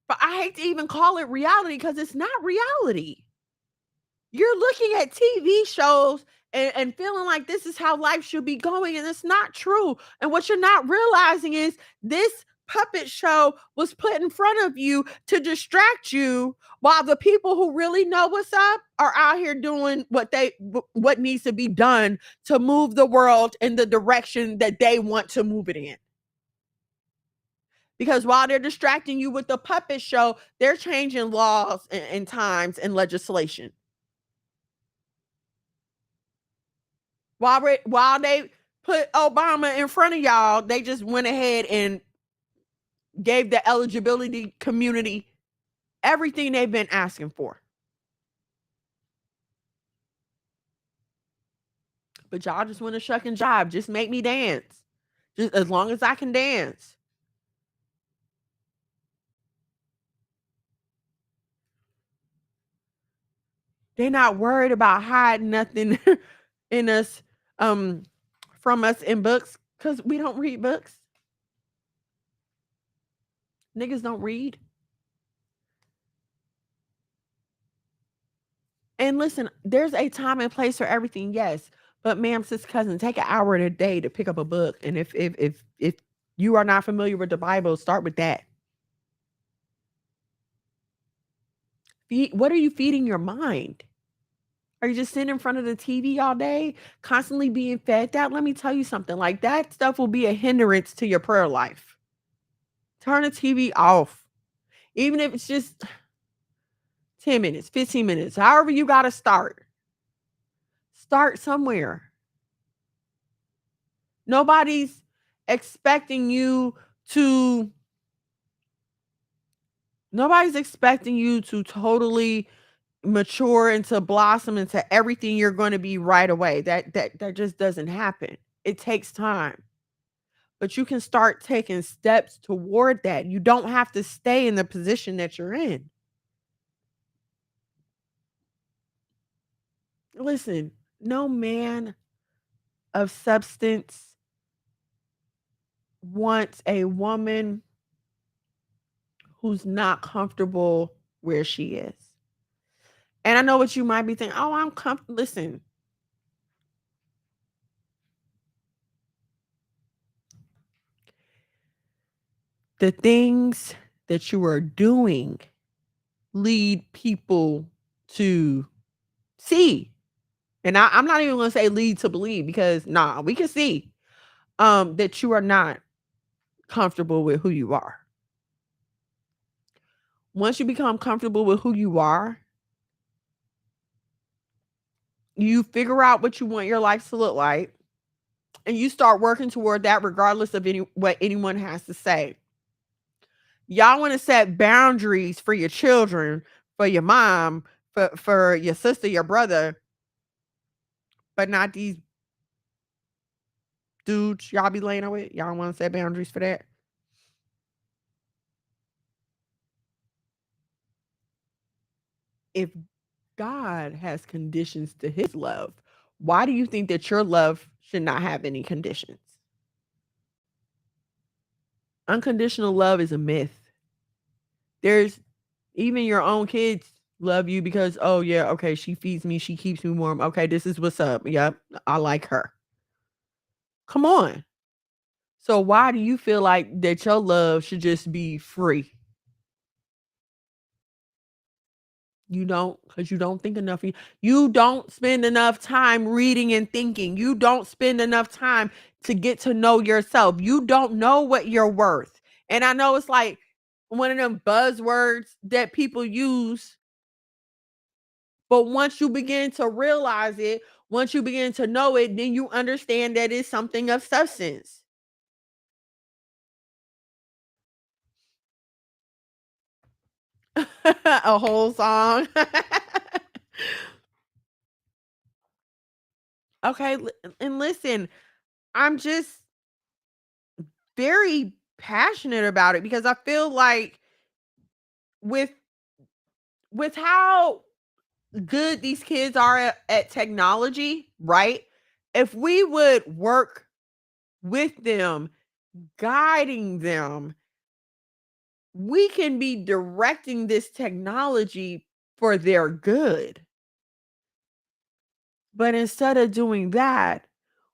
but I hate to even call it reality because it's not reality. You're looking at TV shows and feeling like this is how life should be going, and it's not true. And what you're not realizing is this puppet show was put in front of you to distract you while the people who really know what's up are out here doing what needs to be done to move the world in the direction that they want to move it in. Because while they're distracting you with the puppet show, they're changing laws and times and legislation. While they put Obama in front of y'all, they just went ahead and gave the eligibility community everything they've been asking for. But y'all just want to shuck and jive. Just make me dance. Just as long as I can dance. They're not worried about hiding nothing in us, from us in books, because we don't read books. Niggas don't read. And listen, there's a time and place for everything, yes. But ma'am, sis, cousin, take an hour in a day to pick up a book. And if you are not familiar with the Bible, start with that. What are you feeding your mind? Are you just sitting in front of the TV all day, constantly being fed that? Let me tell you something. Like, that stuff will be a hindrance to your prayer life. Turn the TV off. Even if it's just 10 minutes, 15 minutes, however you got to start. Start somewhere. Nobody's expecting you to totally mature and to blossom into everything you're going to be right away. That just doesn't happen. It takes time. But you can start taking steps toward that. You don't have to stay in the position that you're in. Listen, no man of substance wants a woman who's not comfortable where she is. And I know what you might be thinking. Oh, I'm comfortable. Listen, the things that you are doing lead people to see. And I'm not even going to say lead to believe, because we can see that you are not comfortable with who you are. Once you become comfortable with who you are, you figure out what you want your life to look like, and you start working toward that regardless of what anyone has to say. Y'all want to set boundaries for your children, for your mom, for your sister, your brother, but not these dudes y'all be laying with. Y'all want to set boundaries for that? If God has conditions to his love, why do you think that your love should not have any conditions? Unconditional love is a myth. There's even your own kids love you because, oh yeah, okay, she feeds me, she keeps me warm. Okay, this is what's up. Yep, I like her. Come on. So why do you feel like that your love should just be free? You don't, because you don't think enough. You don't spend enough time reading and thinking. You don't spend enough time to get to know yourself. You don't know what you're worth. And I know it's like one of them buzzwords that people use. But once you begin to realize it, once you begin to know it, then you understand that it's something of substance. A whole song. Okay, and listen, I'm just very passionate about it because I feel like with how good these kids are at technology, right? If we would work with them, guiding them, we can be directing this technology for their good. But instead of doing that,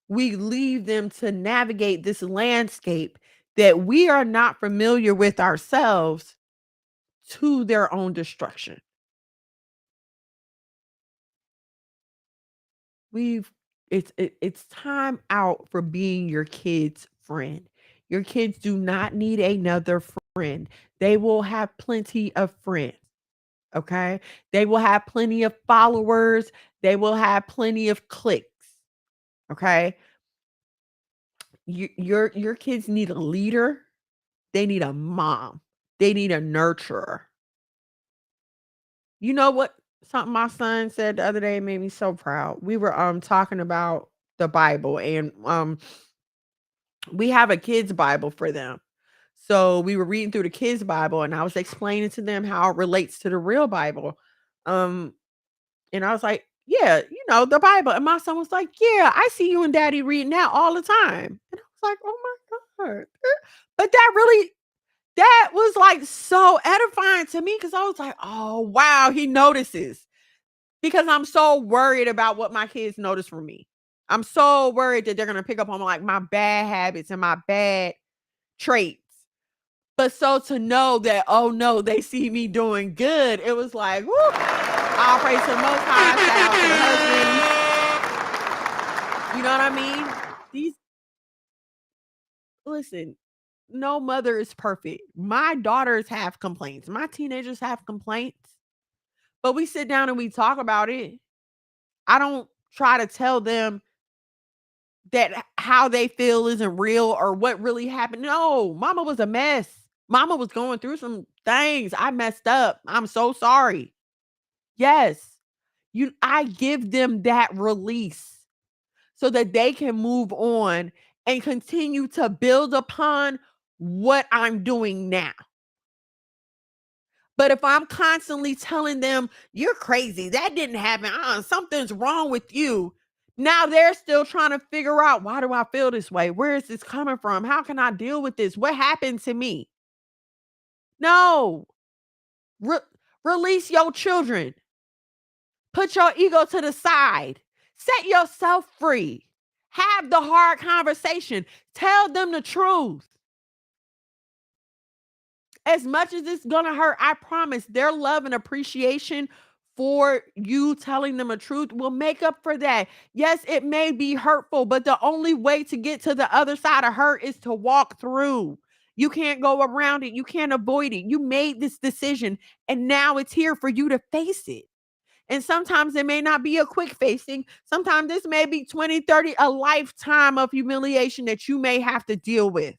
we leave them to navigate this landscape that we are not familiar with ourselves to their own destruction. It's time out for being your kid's friend. Your kids do not need another friend. They will have plenty of friends. Okay? They will have plenty of followers. They will have plenty of clicks. Okay? Your kids need a leader. They need a mom. They need a nurturer. You know what? Something my son said the other day made me so proud. We were talking about the Bible, and we have a kids Bible for them. So we were reading through the kids Bible, and I was explaining to them how it relates to the real Bible. And I was like, yeah, the Bible. And my son was like, yeah, I see you and daddy reading that all the time. And I was like, oh my God. But that was like so edifying to me, because I was like, oh wow, he notices. Because I'm so worried about what my kids notice from me. I'm so worried that they're gonna pick up on like my bad habits and my bad traits. But so to know that, oh no, they see me doing good, it was like, whoo. All praise to the Most High. Shout out to the husband. You know what I mean? Listen, no mother is perfect. My daughters have complaints. My teenagers have complaints. But we sit down and we talk about it. I don't try to tell them that how they feel isn't real or what really happened. No, mama was a mess. Mama was going through some things. I messed up. I'm so sorry. Yes. I give them that release so that they can move on and continue to build upon what I'm doing now. But if I'm constantly telling them, you're crazy, that didn't happen, something's wrong with you, now they're still trying to figure out, why do I feel this way? Where is this coming from? How can I deal with this? What happened to me? No. Release your children. Put your ego to the side. Set yourself free. Have the hard conversation. Tell them the truth. As much as it's gonna hurt, I promise their love and appreciation for you telling them the truth will make up for that. Yes, it may be hurtful, but the only way to get to the other side of hurt is to walk through. You can't go around it. You can't avoid it. You made this decision, and now it's here for you to face it. And sometimes it may not be a quick facing. Sometimes this may be 20, 30, a lifetime of humiliation that you may have to deal with.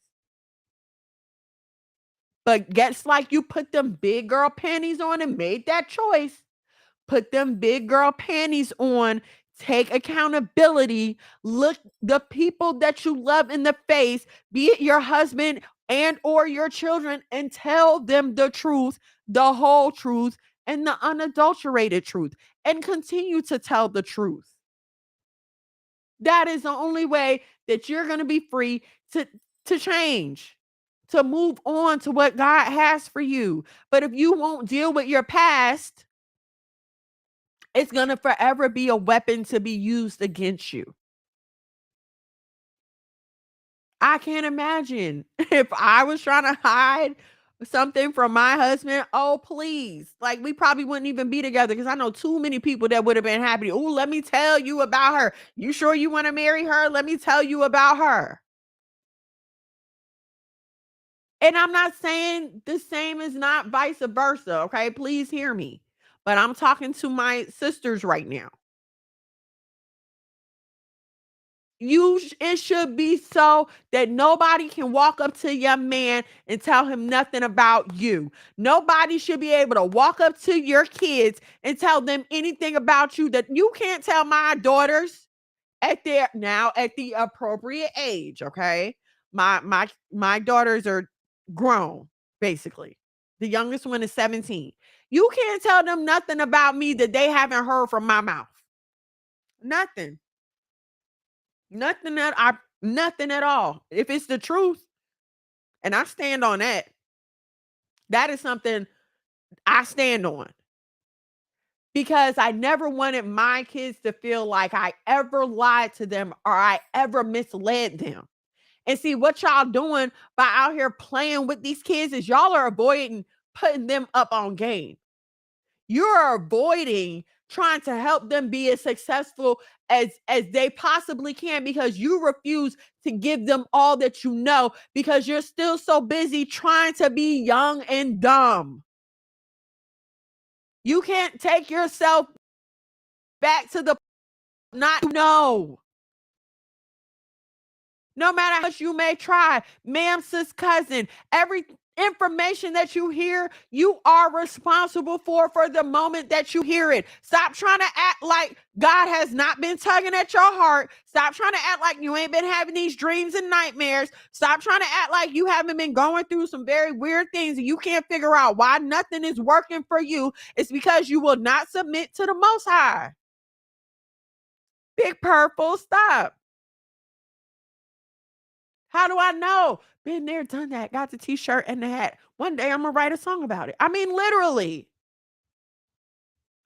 But guess like you put them big girl panties on and made that choice. Put them big girl panties on. Take accountability. Look the people that you love in the face, be it your husband and or your children, and tell them the truth, the whole truth, and the unadulterated truth, and continue to tell the truth. That is the only way that you're going to be free to change, to move on to what God has for you. But if you won't deal with your past, it's going to forever be a weapon to be used against you. I can't imagine if I was trying to hide something from my husband. Oh, please. Like, we probably wouldn't even be together because I know too many people that would have been happy. Oh, let me tell you about her. You sure you want to marry her? Let me tell you about her. And I'm not saying the same is not vice versa. Okay. Please hear me. But I'm talking to my sisters right now. It should be so that nobody can walk up to your man and tell him nothing about you. Nobody should be able to walk up to your kids and tell them anything about you that you can't tell my daughters at the appropriate age. Okay. My daughters are grown, basically. The youngest one is 17. You can't tell them nothing about me that they haven't heard from my mouth. Nothing. Nothing at all. If it's the truth, and I stand on that, that is something I stand on. Because I never wanted my kids to feel like I ever lied to them or I ever misled them. And see what y'all doing by out here playing with these kids is y'all are avoiding putting them up on game. You're avoiding trying to help them be as successful as they possibly can because you refuse to give them all that you know because you're still so busy trying to be young and dumb. You can't take yourself back to the not know. No matter how much you may try, ma'am, sis, cousin, every information that you hear, you are responsible for the moment that you hear it. Stop trying to act like God has not been tugging at your heart. Stop trying to act like you ain't been having these dreams and nightmares. Stop trying to act like you haven't been going through some very weird things and you can't figure out why nothing is working for you. It's because you will not submit to the Most High. Big Purple, stop. How do I know? Been there, done that, got the t-shirt and the hat. One day I'm gonna write a song about it. I mean, literally.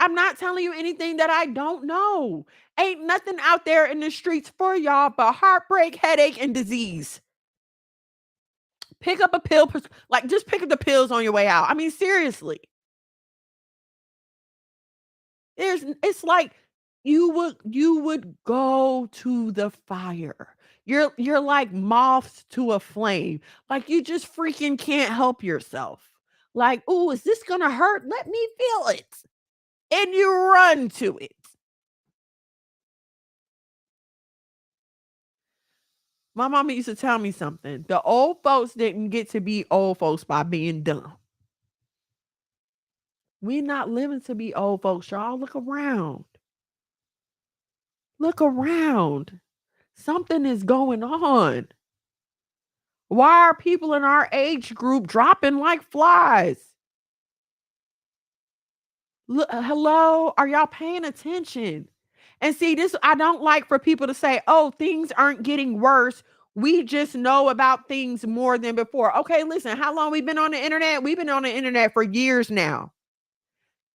I'm not telling you anything that I don't know. Ain't nothing out there in the streets for y'all but heartbreak, headache, and disease. Pick up a pill, like just pick up the pills on your way out. I mean, seriously. It's like you would go to the fire. You're like moths to a flame. Like you just freaking can't help yourself. Like, oh, is this gonna hurt? Let me feel it. And you run to it. My mama used to tell me something. The old folks didn't get to be old folks by being dumb. We're not living to be old folks, y'all. Look around. Look around. Something is going on. Why are people in our age group dropping like flies? Look, hello, are y'all paying attention? And see, this I don't like for people to say, oh, things aren't getting worse. We just know about things more than before. Okay, listen, how long we been on the internet? We've been on the internet for years now.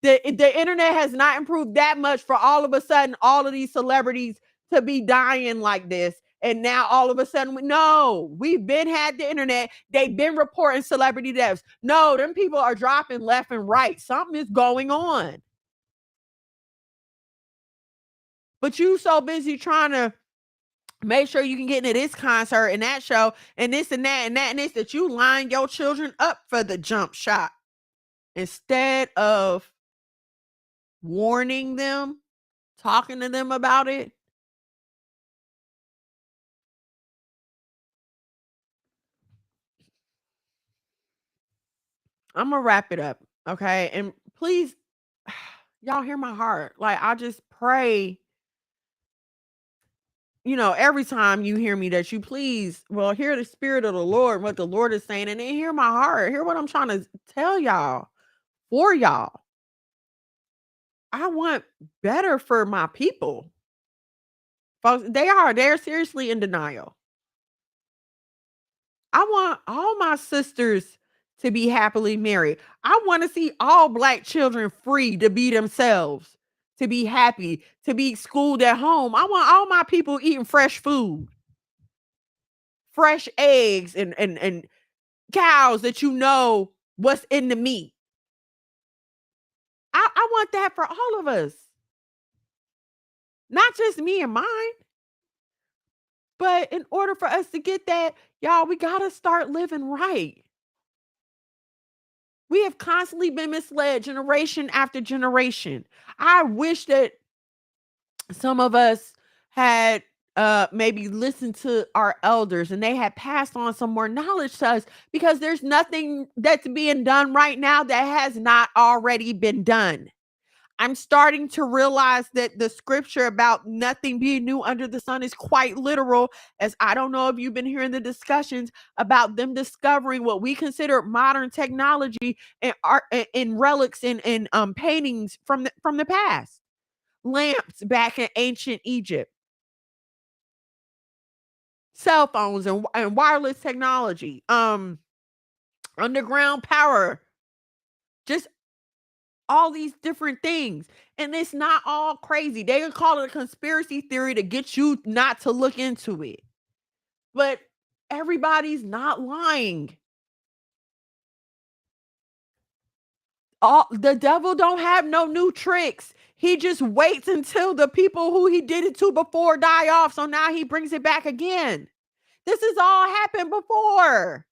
The internet has not improved that much for all of a sudden all of these celebrities to be dying like this. And now all of a sudden, we've been had the internet. They've been reporting celebrity deaths. No, them people are dropping left and right. Something is going on. But you so busy trying to make sure you can get into this concert and that show and this and that and that and this that you line your children up for the jump shot instead of warning them, talking to them about it. I'm gonna wrap it up, okay? And please, y'all hear my heart. Like I just pray, every time you hear me that you please, well, hear the spirit of the Lord, what the Lord is saying, and then hear my heart. Hear what I'm trying to tell y'all for y'all. I want better for my people. Folks, they're seriously in denial. I want all my sisters to be happily married. I want to see all Black children free to be themselves, to be happy, to be schooled at home. I want all my people eating fresh food, fresh eggs, and cows that what's in the meat. I want that for all of us. Not just me and mine. But in order for us to get that, y'all, we got to start living right. We have constantly been misled generation after generation. I wish that some of us had maybe listened to our elders and they had passed on some more knowledge to us, because there's nothing that's being done right now that has not already been done. I'm starting to realize that the scripture about nothing being new under the sun is quite literal, as I don't know if you've been hearing the discussions about them discovering what we consider modern technology and art and relics and paintings from the past. Lamps back in ancient Egypt. Cell phones and wireless technology. Underground power. Just all these different things. And it's not all crazy. They would call it a conspiracy theory to get you not to look into it. But everybody's not lying. The devil don't have no new tricks. He just waits until the people who he did it to before die off. So now he brings it back again. This has all happened before.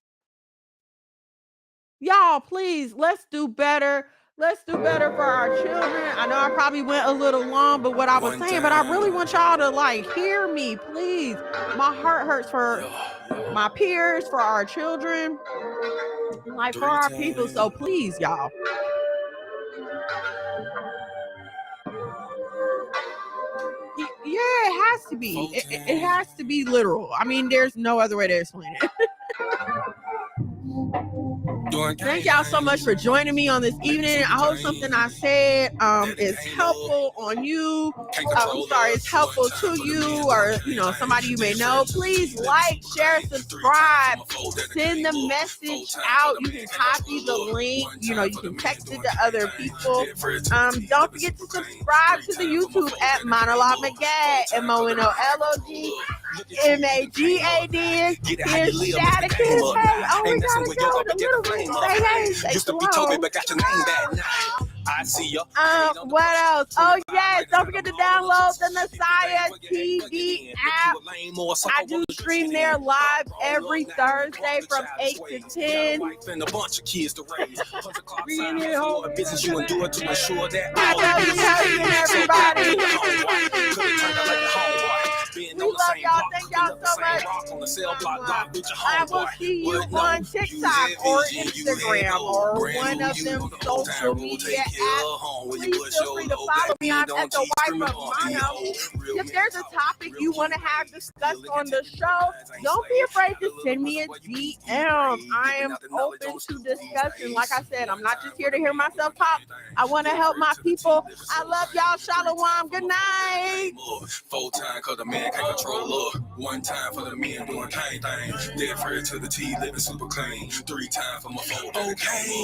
Y'all, please, let's do better. Let's do better for our children. I know I probably went a little long, but what I was saying, but I really want y'all to hear me, please. My heart hurts for my peers, for our children, for our people. So please, y'all. Yeah, it has to be. It has to be literal. I mean, there's no other way to explain it. Thank y'all so much for joining me on this evening. I hope something I said is helpful on you. It's helpful to you, or somebody you may know. Please like, share, subscribe, send the message out. You can copy the link. You can text it to other people. Don't forget to subscribe to the YouTube at Monologue Magad, MONOLOG. MAGAD. Here's Shatta Kids. Hey, we gotta go. The little ones say hey. Say Used to be told me, but got your name that night. I see ya. What else? Oh yes, don't forget to download the Messiah TV app. I do stream there live every Thursday from 8 to 10. And a bunch of kids to raise. Reading it home. Business you endure to ensure that I love you, everybody. We love y'all. Thank y'all so much. I will see you on TikTok or Instagram or one of them social media apps. Please feel free to follow me. I'm at the Wife of Mono. If there's a topic you want to have discussed on the show, don't be afraid to send me a DM. I am open to discussion. Like I said, I'm not just here to hear myself talk. I want to help my people. I love y'all. Shalom. Good night. 4 times cause the man can't control love. 1 time for the men doing kind things. Dead friends to the T, living super clean. 3 times for my phone. Okay.